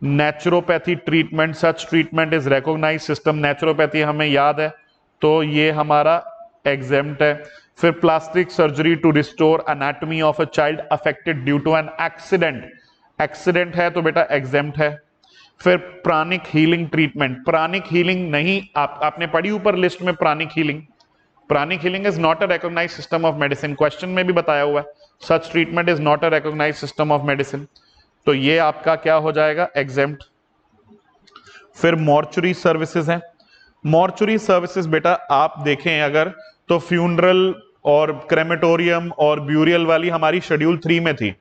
Naturopathy treatment, such treatment is recognised system, naturopathy हमें याद है तो ये हमारा एग्जेम्प्ट है। फिर plastic surgery to restore anatomy of a child affected due to an accident, accident है तो बेटा एग्जेम्प्ट है। फिर pranic healing treatment, pranic healing नहीं आपने पढ़ी ऊपर लिस्ट में pranic healing, pranic healing is not a recognised system of medicine, question में भी बताया हुआ है such treatment is not a recognised system of medicine, तो ये आपका क्या हो जाएगा एग्जेम्प्ट। फिर मॉर्चुरी सर्विसेज हैं। मॉर्चुरी सर्विसेज बेटा आप देखें अगर तो फ्यूनरल और क्रेमेटोरियम और ब्यूरियल वाली हमारी शेड्यूल 3 में थी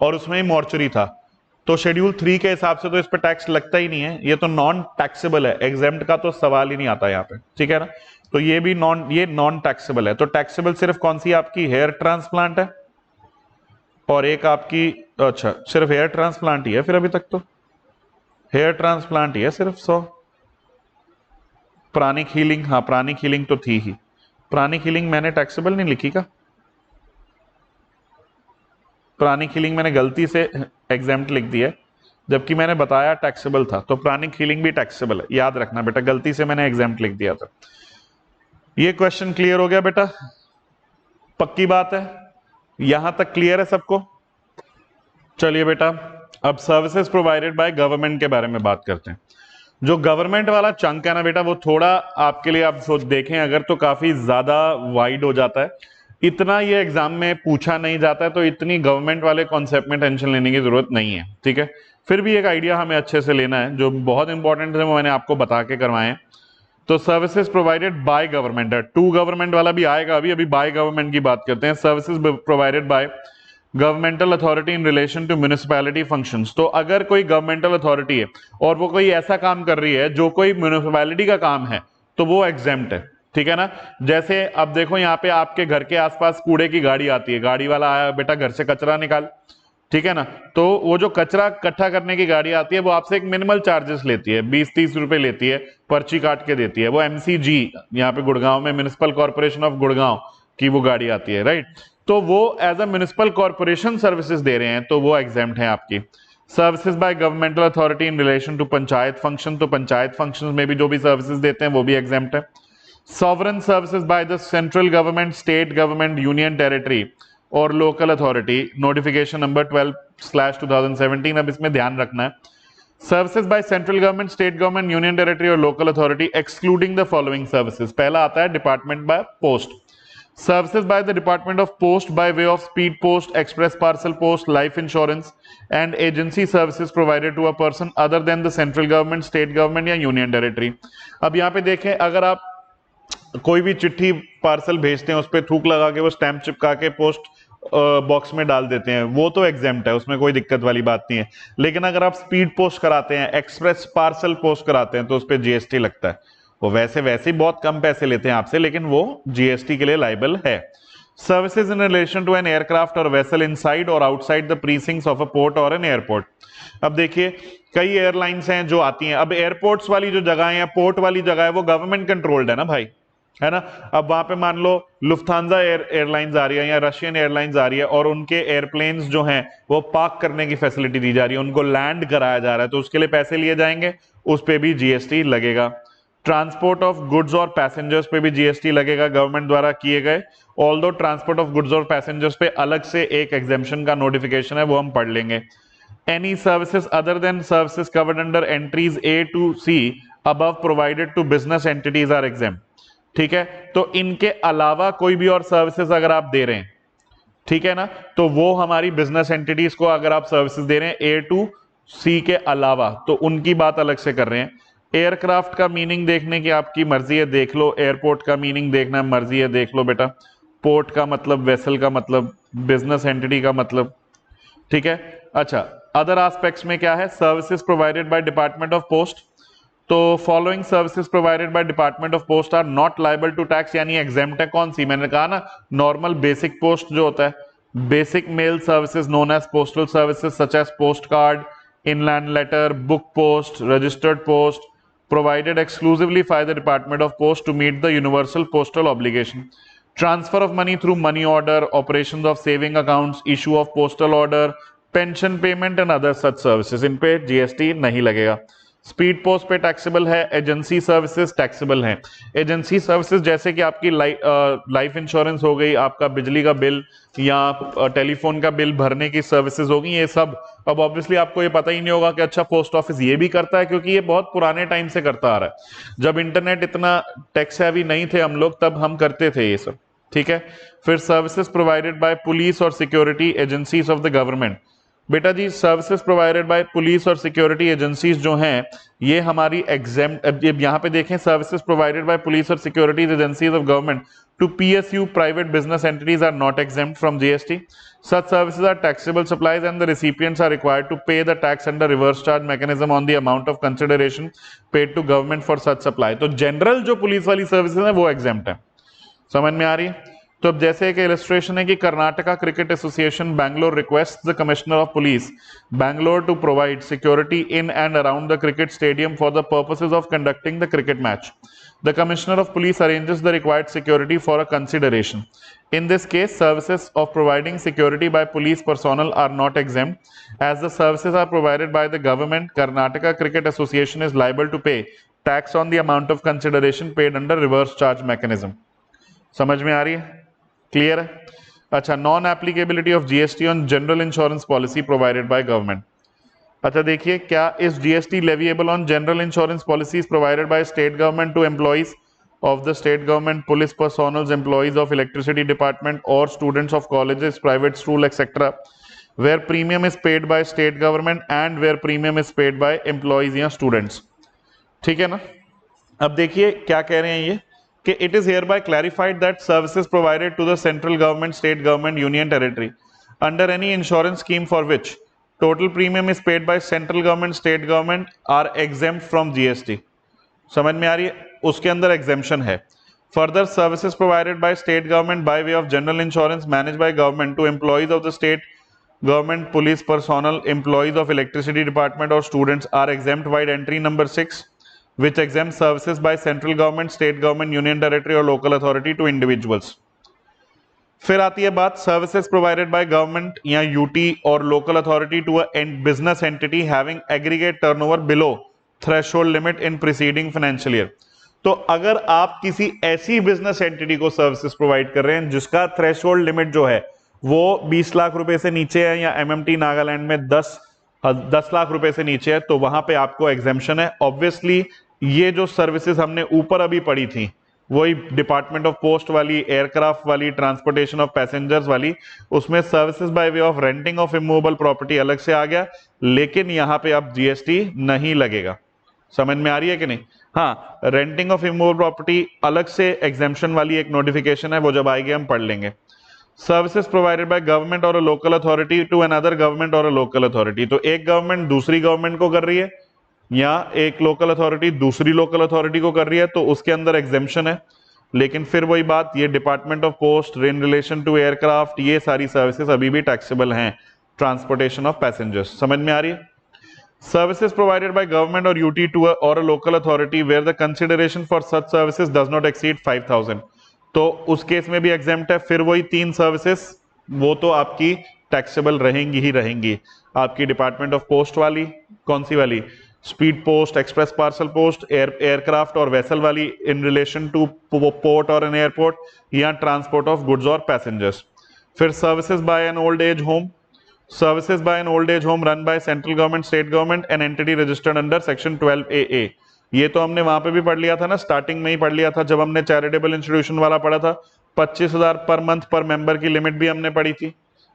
और उसमें ही मॉर्चुरी था, तो शेड्यूल 3 के हिसाब से तो इस पर टैक्स लगता ही नहीं है, ये तो नॉन टैक्सेबल है, एग्जेम्प्ट का तो सवाल ही नहीं आता यहाँ पे, ठीक है ना। तो ये भी नॉन टैक्सेबल है। तो टैक्सेबल सिर्फ कौन सी आपकी हेयर ट्रांसप्लांट है और एक आपकी, अच्छा सिर्फ हेयर ट्रांसप्लांट ही है फिर अभी तक तो हेयर ट्रांसप्लांट ही है सिर्फ 100। प्राणिक हीलिंग, हाँ प्राणिक हीलिंग तो थी ही, प्राणिक हीलिंग मैंने टैक्सेबल नहीं लिखी का, प्राणिक हीलिंग मैंने गलती से एग्जेम्प्ट लिख दिया है, जबकि मैंने बताया टैक्सेबल था। तो प्राणिक हीलिंग भी टैक्सेबल है, याद रखना बेटा, गलती से मैंने एग्जाम्प्ट लिख दिया था। ये क्वेश्चन क्लियर हो गया बेटा, पक्की बात है, यहां तक क्लियर है सबको? चलिए बेटा, अब सर्विसेज प्रोवाइडेड बाय गवर्नमेंट के बारे में बात करते हैं। जो गवर्नमेंट वाला चंक है ना बेटा, वो थोड़ा आपके लिए आप देखें अगर तो काफी ज्यादा वाइड हो जाता है, इतना ये एग्जाम में पूछा नहीं जाता है, तो इतनी गवर्नमेंट वाले कॉन्सेप्ट में टेंशन लेने की जरूरत नहीं है, ठीक है। फिर भी एक आइडिया हमें अच्छे से लेना है, जो बहुत इंपॉर्टेंट है वो मैंने आपको बता के करवाए हैं। तो सर्विसेज प्रोवाइडेड बाय गवर्नमेंट है, टू गवर्नमेंट वाला भी आएगा, अभी अभी बाय गवर्नमेंट की बात करते हैं। Services provided by governmental authority in relation to municipality functions. तो अगर कोई गवर्नमेंटल अथॉरिटी है और वो कोई ऐसा काम कर रही है जो कोई म्यूनिसिपैलिटी का काम है, तो वो एग्जेम्प्ट है, ठीक है ना। जैसे अब देखो यहाँ पे आपके घर के आसपास कूड़े की गाड़ी आती है, गाड़ी वाला आया, बेटा घर से कचरा निकाल, ठीक है ना। तो वो जो कचरा इकट्ठा करने की गाड़ी आती है, वो आपसे एक मिनिमल चार्जेस लेती है, 20-30 रुपए लेती है, पर्ची काट के देती है। वो MCG, यहाँ पे गुड़गांव में म्युनिसिपल कॉर्पोरेशन ऑफ गुड़गांव की वो गाड़ी आती है, राइट। तो वो as a municipal corporation services दे रहे हैं, तो वो एग्जेम्प्ट है आपकी। Services by governmental authority in relation to panchayat function, तो पंचायत फंक्शन में भी जो भी सर्विसेज देते हैं वो भी एग्जेम्प्ट है। Sovereign services by the central government, state government, union territory और लोकल अथॉरिटी, नोटिफिकेशन नंबर 12/2017। अब इसमें ध्यान रखना है, services by central government, state government, union territory और local authority excluding the following services. पहला आता है department by post, services by the department of post by way of speed post, express parcel post, life insurance and agency services provided to a person other than the central government, state government या union territory. अब यहाँ पे देखें, अगर आप कोई भी चिट्ठी पार्सल भेजते हैं, उस पर थूक लगा के वो स्टैंप चिपका के पोस्ट बॉक्स में डाल देते हैं, वो तो एग्जेम्प्ट है, उसमें कोई दिक्कत वाली बात नहीं है। लेकिन अगर आप स्पीड पोस्ट कराते हैं, एक्सप्रेस पार्सल पोस्ट कराते हैं, तो उस पर GST लगता है। वो वैसे ही बहुत कम पैसे लेते हैं आपसे, लेकिन वो GST के लिए लाइबल है। Services in relation to an aircraft और वेसल इनसाइड और outside the precincts of a port और एन एयरपोर्ट। अब देखिए, कई एयरलाइंस हैं जो आती हैं, अब एयरपोर्ट्स वाली जो जगह है या पोर्ट वाली जगह है, वो गवर्नमेंट कंट्रोल्ड है ना भाई, है ना। अब वहां पे मान लो लुफ्थांजा एयरलाइंस आ रही है या रशियन एयरलाइंस आ रही है, और उनके एयरप्लेन्स जो हैं वो पार्क करने की फैसिलिटी दी जा रही है, उनको लैंड कराया जा रहा है, तो उसके लिए पैसे लिए जाएंगे, उस पर भी GST लगेगा। ट्रांसपोर्ट ऑफ गुड्स और पैसेंजर्स पे भी GST लगेगा, गवर्नमेंट द्वारा किए गए। ऑल्दो ट्रांसपोर्ट ऑफ गुड्स और पैसेंजर्स पे अलग से एक एग्जेम्पशन का नोटिफिकेशन है, वो हम पढ़ लेंगे। Any services other than services covered under entries A to C above provided to business entities are exempt, ठीक है। तो इनके अलावा कोई भी और सर्विसेज अगर आप दे रहे हैं, ठीक है ना, तो वो हमारी बिजनेस एंटिटीज को अगर आप सर्विसेज दे रहे हैं A to C के अलावा, तो उनकी बात अलग से कर रहे हैं। एयरक्राफ्ट का मीनिंग देखने की आपकी मर्जी है, देख लो। एयरपोर्ट का मीनिंग देखना मर्जी है, देख लो बेटा। पोर्ट का मतलब वेसल का मतलब, बिजनेस एंटिटी का मतलब, ठीक है। अच्छा, अदर एस्पेक्ट्स में क्या है, services provided by department of post. तो following services provided by department of post are not liable to tax, यानी एग्जेम्प्ट है। कौन सी, मैंने कहा ना, नॉर्मल बेसिक पोस्ट जो होता है, basic mail services known as postal services such as post card, inland letter, book post, registered post, provided exclusively by the Department of Post to meet the universal postal obligation. Transfer of money through money order, operations of saving accounts, issue of postal order, pension payment and other such services, इन पे GST नहीं लगेगा। Speed post पे taxable है, agency services taxable है। Agency services जैसे कि आपकी life insurance हो गई, आपका बिजली का बिल या टेलीफोन का बिल भरने की सर्विसेज होगी, ये सब। अब ऑब्वियसली आपको ये पता ही नहीं होगा कि अच्छा पोस्ट ऑफिस ये भी करता है, क्योंकि ये बहुत पुराने टाइम से करता आ रहा है। जब इंटरनेट इतना टेक्स हैवी नहीं थे हम लोग, तब हम करते थे ये सब, ठीक है। फिर सर्विसेज प्रोवाइडेड बाय पुलिस और security agencies of the government. बेटा जी, सर्विसेज प्रोवाइडेड बाय पुलिस और सिक्योरिटी एजेंसीज जो हैं, ये हमारी एग्जेम्प्ट। यहाँ पे देखें, सर्विसेज प्रोवाइडेड बाय पुलिस और security agencies of government to PSU private business entities are not exempt from GST. Such services are taxable supplies and the recipients are required to pay the tax under reverse charge mechanism on the amount of consideration paid to government for such supply. तो general जो police वाली services है वो exempt है, समझ में आ रही है। तो अब जैसे एक इलस्ट्रेशन है कि Karnataka cricket association Bangalore request the commissioner of police Bangalore to provide security in and around the cricket stadium for the purposes of conducting the cricket match. The Commissioner of Police arranges the required security for a consideration. In this case, services of providing security by police personnel are not exempt. As the services are provided by the government, Karnataka Cricket Association is liable to pay tax on the amount of consideration paid under reverse charge mechanism. समझ में आ रही है? Clear है? अच्छा, non applicability of GST on general insurance policy provided by government. अच्छा देखिए, क्या इस GST leviable on general insurance policies provided by state government to employees of the state government, police personnel, employees of electricity department or students of colleges, private school, etc., where premium is paid by state government and where premium is paid by employees या students. ठीक है ना? अब देखिए क्या कह रहे हैं ये कि it is hereby clarified that services provided to the central government, state government, union territory under any insurance scheme for which total premium is paid by central government, state government are exempt from GST. समझ में आ रही है? उसके अंदर exemption है. Further services provided by state government by way of general insurance manage by government to employees of the state government, police personnel, employees of electricity department और students are exempt by entry number 6 which exempt services by central government, state government, union territory or local authority to individuals. फिर आती है बात services provided by government या UT और local authority to a business entity having aggregate turnover below threshold limit in preceding financial year. तो अगर आप किसी ऐसी बिजनेस एंटिटी को सर्विसेज प्रोवाइड कर रहे हैं जिसका थ्रेशोल्ड लिमिट जो है वो 20 लाख रुपए से नीचे है या एमएमटी नागालैंड में 10 लाख रुपए से नीचे है, तो वहां पे आपको एग्जेम्पशन है. ऑब्वियसली ये जो सर्विसेज हमने ऊपर अभी पढ़ी थी वही डिपार्टमेंट ऑफ पोस्ट वाली, एयरक्राफ्ट वाली, ट्रांसपोर्टेशन ऑफ पैसेंजर्स वाली, उसमें services by way of renting of immovable property अलग से आ गया, लेकिन यहां पे अब जीएसटी नहीं लगेगा. समझ में आ रही है कि नहीं? हाँ, रेंटिंग ऑफ इमूवेबल प्रॉपर्टी अलग से एग्जेम्पशन वाली एक नोटिफिकेशन है, वो जब आएगी हम पढ़ लेंगे. सर्विसेज प्रोवाइडेड बाय गवर्नमेंट और a local authority to another government और अ लोकल अथॉरिटी. तो एक गवर्नमेंट दूसरी गवर्नमेंट को कर रही है या एक लोकल अथॉरिटी दूसरी लोकल अथॉरिटी को कर रही है, तो उसके अंदर एग्जेम्पशन है. लेकिन फिर वही बात, ये department of post, in relation to aircraft, ये सारी सर्विसेज अभी भी टैक्सेबल हैं. ट्रांसपोर्टेशन ऑफ पैसेंजर्स, समझ में आ रही है? Services provided by government or UT to or a local authority where the consideration for such services does not exceed 5,000. तो उस केस में भी एग्जेम्प्ट है. फिर वही 3 सर्विसेज, वो तो आपकी टैक्सेबल रहेंगी ही रहेंगी. आपकी डिपार्टमेंट ऑफ पोस्ट वाली, कौन सी वाली? Speed post, express parcel post, aircraft और वेसल वाली इन रिलेशन टू पोर्ट और एन एयरपोर्ट, या ट्रांसपोर्ट ऑफ गुड्स और पैसेंजर्स. फिर services bye an old age home, services by an old age home run by central government, state government and entity registered under section 12AA. ये तो हमने वहां पे भी पढ़ लिया था ना, स्टार्टिंग में ही पढ़ लिया था जब हमने चैरिटेबल इंस्टीट्यूशन वाला पढ़ा था. 25,000 पर मंथ पर मेंबर की लिमिट भी हमने पढ़ी थी.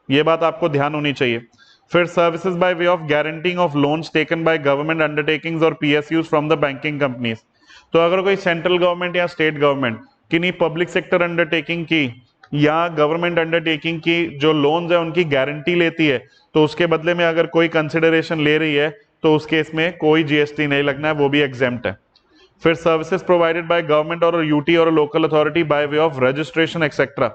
ये बात आपको ध्यान होनी चाहिए. फिर services by way of guaranteeing of loans taken by government undertakings और PSUs from the banking companies. तो अगर कोई सेंट्रल गवर्नमेंट या स्टेट गवर्नमेंट किन्हीं पब्लिक सेक्टर अंडरटेकिंग की या गवर्नमेंट अंडरटेकिंग की जो लोन्स है उनकी गारंटी लेती है, तो उसके बदले में अगर कोई कंसिडरेशन ले रही है तो उस केस में कोई जीएसटी नहीं लगना है, वो भी एग्जेम्प्ट है. फिर सर्विसेज प्रोवाइडेड बाय गवर्नमेंट और यूटी और local authority by way of registration etcetera.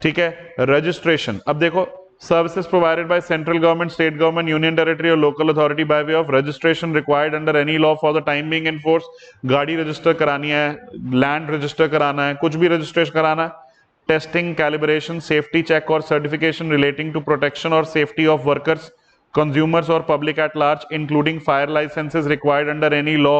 ठीक है, रजिस्ट्रेशन. अब देखो, services provided by central government, state government, union territory और local authority by way of registration required under any law for the time being in force. गाड़ी register करानी है, land register कराना है, कुछ भी रजिस्ट्रेशन कराना है. Testing, calibration, safety check or certification relating to protection or safety of workers, consumers or public at large, including fire licenses required under any law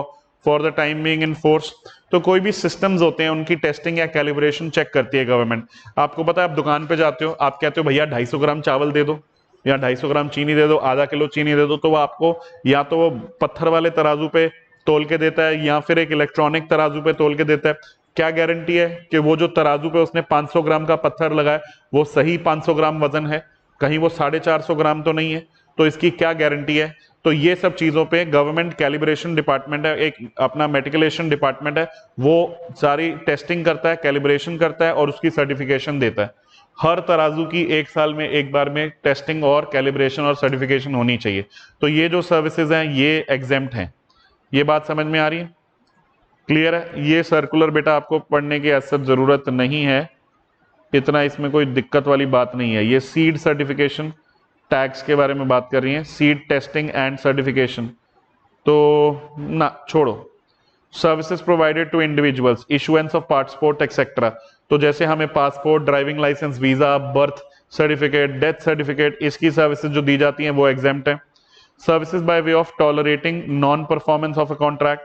for the time being in force. तो कोई भी systems होते हैं उनकी testing या calibration check करती है government. आपको पता है, आप दुकान पे जाते हो, आप कहते हो भैया 250 ग्राम चावल दे दो या 250 ग्राम चीनी दे दो, आधा किलो चीनी दे दो, तो वो आपको या तो वो पत्थर वाले तराजू पे तोल के देता है या फिर एक इलेक्ट्रॉनिक तराजू पे तोल के देता है. क्या गारंटी है कि वो जो तराजू पे उसने 500 ग्राम का पत्थर लगाया वो सही 500 ग्राम वजन है, कहीं वो 450 ग्राम तो नहीं है? तो इसकी क्या गारंटी है? तो ये सब चीजों पे गवर्नमेंट कैलिब्रेशन डिपार्टमेंट है, एक अपना मेटिकुलेशन डिपार्टमेंट है, वो सारी टेस्टिंग करता है, कैलिब्रेशन करता है और उसकी सर्टिफिकेशन देता है. हर तराजू की 1 साल में एक बार में टेस्टिंग और कैलिब्रेशन और सर्टिफिकेशन होनी चाहिए. तो ये जो सर्विसेज हैं ये एग्जेम्प्ट हैं. ये बात समझ में आ रही है? क्लियर है? ये सर्कुलर बेटा आपको पढ़ने की ऐसा जरूरत नहीं है, इतना इसमें कोई दिक्कत वाली बात नहीं है। ये सीड सर्टिफिकेशन टैग्स के बारे में बात कर रही है, सीड टेस्टिंग एंड सर्टिफिकेशन, तो ना छोड़ो। Services provided to individuals, issuance of passport etcetera, तो जैसे हमें passport, driving licence, visa, birth certificate, death certificate, इसकी सर्विसेज जो दी जाती हैं वो एग्जेम्प्ट है। Services by way of tolerating non performance of a contract,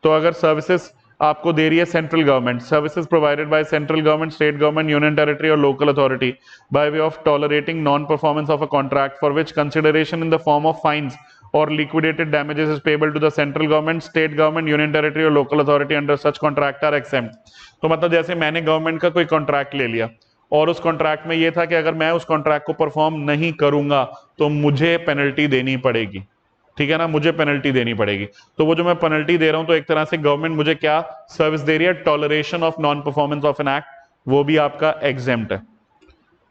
तो अगर सर्विसेज आपको दे रही है central government, services provided by central government, state government, union territory और local authority by way of tolerating non performance of a contract for which consideration in the form of fines or liquidated damages is payable to the central government, state government, union territory or local authority under such contract are exempt। तो मतलब जैसे मैंने government का कोई contract ले लिया और उस कॉन्ट्रैक्ट में ये था कि अगर मैं उस कॉन्ट्रैक्ट को परफॉर्म नहीं करूंगा तो मुझे पेनल्टी देनी पड़ेगी, ठीक है ना, मुझे पेनल्टी देनी पड़ेगी। तो वो जो मैं पेनल्टी दे रहा हूं, तो एक तरह से गवर्नमेंट मुझे क्या सर्विस दे रही है, toleration of non performance of an act, वो भी आपका एग्जेम्प्ट है।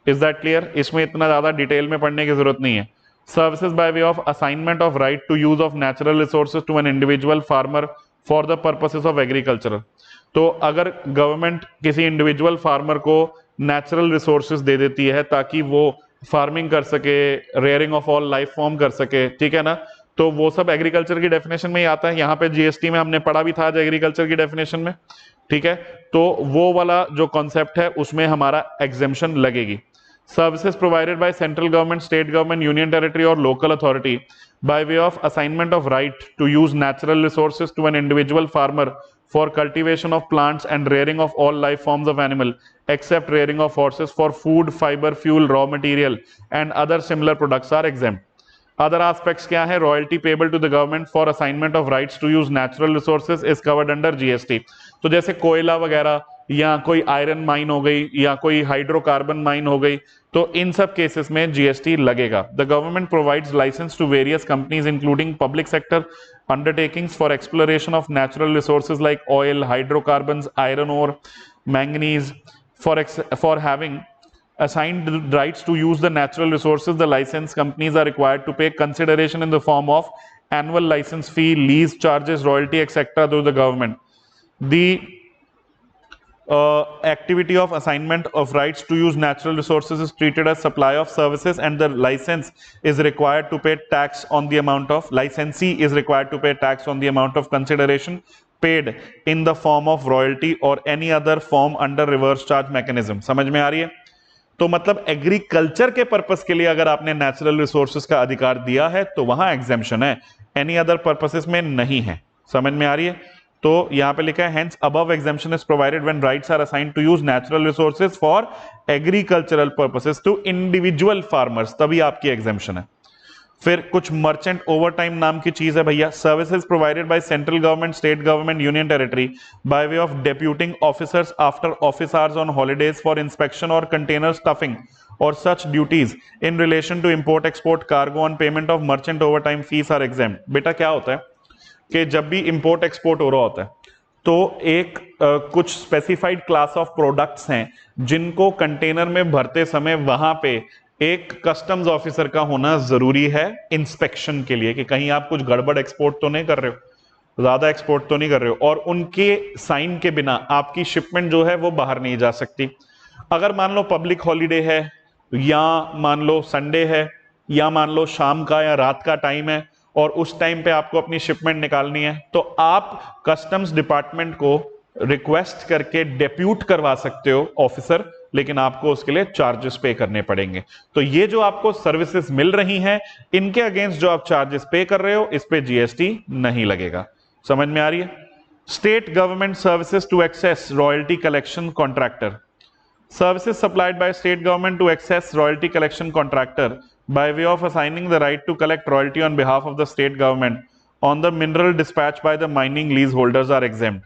Is that clear? इसमें इतना ज्यादा डिटेल में पढ़ने की जरूरत नहीं है। Services by way of assignment of right to use of natural resources to an individual farmer for the purposes of agriculture, तो अगर गवर्नमेंट किसी इंडिविजुअल फार्मर को नेचुरल रिसोर्सेज दे देती है ताकि वो फार्मिंग कर सके, rearing of all life form कर सके, ठीक है ना, तो वो सब एग्रीकल्चर की डेफिनेशन में ही आता है। यहाँ पे जीएसटी में हमने पढ़ा भी था आज एग्रीकल्चर की डेफिनेशन में, ठीक है, तो वो वाला जो कॉन्सेप्ट है उसमें हमारा एग्जेम्पशन लगेगी। Services provided by central government, state government, union territory or local authority by way of assignment of right to use natural resources to an individual farmer for cultivation of plants and rearing of all life forms of animal except rearing of horses for food, fiber, fuel, raw material and other similar products are exempt। Other aspects क्या है? Royalty payable to the government for assignment of rights to use natural resources is covered under GST। तो जैसे कोयला वगैरह या कोई iron mine हो गई या कोई हाइड्रोकार्बन माइन हो गई, तो इन सब केसेस में जीएसटी लगेगा। The government provides licence to various companies including public sector undertakings for exploration of natural resources like oil, hydrocarbons, iron ore, manganese for having assigned rights to use the natural resources. The license companies are required to pay consideration in the form of annual license fee, lease charges, royalty, etc. to the government. The activity of assignment of rights to use natural resources is treated as supply of services and the licensee is required to pay tax on the amount of consideration paid in the form of royalty or any other form under reverse charge mechanism। समझ में आ रही है? तो मतलब agriculture के purpose के लिए अगर आपने नेचुरल रिसोर्सेज का अधिकार दिया है तो वहां एग्जेम्पशन है, एनी अदर पर्पसेस में नहीं है। समझ में आ रही है? तो यहां पे लिखा है hence above exemption is provided when rights are assigned to use natural resources for agricultural purposes to individual farmers, तभी आपकी एग्जेम्पशन है। फिर कुछ मर्चेंट ओवरटाइम नाम की चीज है भैया। Services provided by central government, state government, union territory by way of deputing officers after office hours on holidays for inspection और कंटेनर स्टफिंग और such duties in relation to import export cargo on payment of merchant overtime fees are exempt. बेटा क्या होता है कि जब भी import export हो रहा होता है तो एक कुछ स्पेसिफाइड क्लास ऑफ प्रोडक्ट्स हैं जिनको कंटेनर में भरते समय वहां पे एक कस्टम्स ऑफिसर का होना जरूरी है इंस्पेक्शन के लिए कि कहीं आप कुछ गड़बड़ एक्सपोर्ट तो नहीं कर रहे हो, ज्यादा एक्सपोर्ट तो नहीं कर रहे हो, और उनके साइन के बिना आपकी शिपमेंट जो है वो बाहर नहीं जा सकती। अगर मान लो पब्लिक हॉलीडे है या मान लो संडे है या मान लो शाम का या रात का टाइम है और उस टाइम पे आपको अपनी शिपमेंट निकालनी है, तो आप कस्टम्स डिपार्टमेंट को रिक्वेस्ट करके डेप्यूट करवा सकते हो ऑफिसर, लेकिन आपको उसके लिए चार्जेस पे करने पड़ेंगे। तो ये जो आपको सर्विसेज मिल रही हैं इनके अगेंस्ट जो आप चार्जेस पे कर रहे हो इस पे जीएसटी नहीं लगेगा। समझ में आ रही है? State government services to excess royalty collection contractor, services supplied by state government to excess royalty collection contractor by way of assigning the right to collect royalty on behalf of the state government on the mineral dispatch by the mining leaseholders are exempt।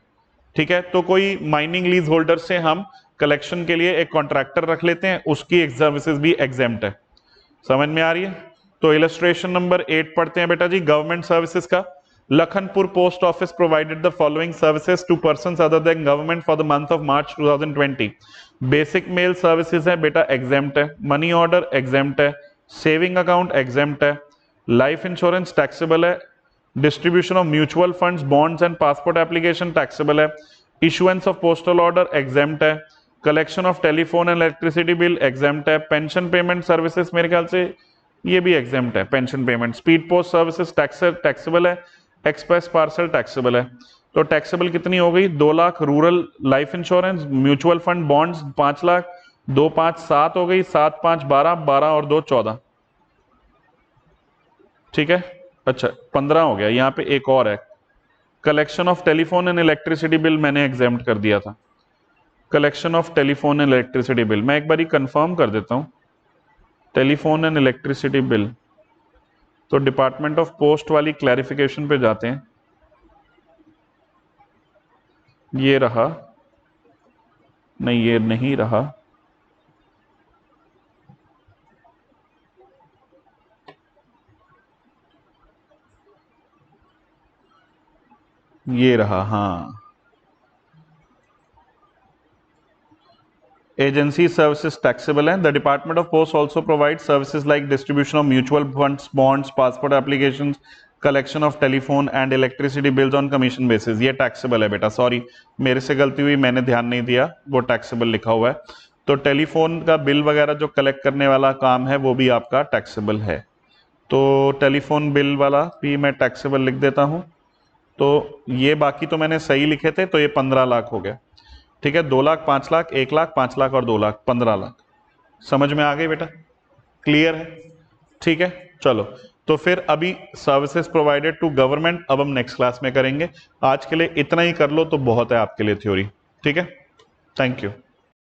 ठीक है, तो कोई mining lease holder से हम collection के लिए एक contractor रख लेते हैं, उसकी सर्विसेज भी एग्जेम्प्ट है। समझ में आ रही है? तो इलस्ट्रेशन नंबर 8 पढ़ते हैं बेटा जी, गवर्नमेंट सर्विसेज का। Lakhanpur post office provided the following services to persons other than government for the month of March 2020। Basic mail services है बेटा, एग्जेम्प्ट है। मनी ऑर्डर एग्जेम्प्ट है। सेविंग अकाउंट एग्जेम्प्ट है। लाइफ इंश्योरेंस टैक्सेबल है। Distribution of mutual funds, bonds and passport application taxable है। Issuance of postal order exempt है। Collection of telephone and electricity bill exempt है। Pension payment services मेरे ख्याल से ये भी एग्जाम्प्ट है, pension payment. Speed post services taxable है। एक्सप्रेस पार्सल टैक्सेबल है। तो टैक्सेबल कितनी हो गई? 2 lakh. Rural life insurance, mutual fund, bonds 5 lakh. 2 5 7 हो गई, 7 5 12, 12 और 2 14। ठीक है, अच्छा 15 हो गया। यहाँ पे एक और है, collection of telephone and electricity bill मैंने एग्जाम्प्ट कर दिया था। Collection of telephone and electricity bill मैं एक बार कंफर्म कर देता हूं। टेलीफोन एंड इलेक्ट्रिसिटी बिल, तो डिपार्टमेंट ऑफ पोस्ट वाली क्लैरिफिकेशन पे जाते हैं। ये रहा, नहीं ये नहीं रहा, ये रहा, हाँ। एजेंसी सर्विसेज टैक्सेबल है। The department of post also provide services like distribution of mutual funds, bonds, passport applications, collection of telephone and electricity bills on commission basis. ये टैक्सेबल है बेटा, सॉरी मेरे से गलती हुई, मैंने ध्यान नहीं दिया, वो टैक्सेबल लिखा हुआ है। तो टेलीफोन का बिल वगैरह जो कलेक्ट करने वाला काम है वो भी आपका टैक्सेबल है। तो टेलीफोन बिल वाला भी मैं टैक्सेबल लिख देता हूं। तो ये बाकी तो मैंने सही लिखे थे, तो ये 15 लाख हो गया। ठीक है, 2 लाख, 5 लाख, 1 लाख, 5 लाख और 2 लाख, 15 लाख। समझ में आ गई बेटा? क्लियर है? ठीक है, चलो। तो फिर अभी सर्विसेज प्रोवाइडेड टू गवर्नमेंट अब हम नेक्स्ट क्लास में करेंगे। आज के लिए इतना ही कर लो तो बहुत है आपके लिए थ्योरी। ठीक है, थैंक यू।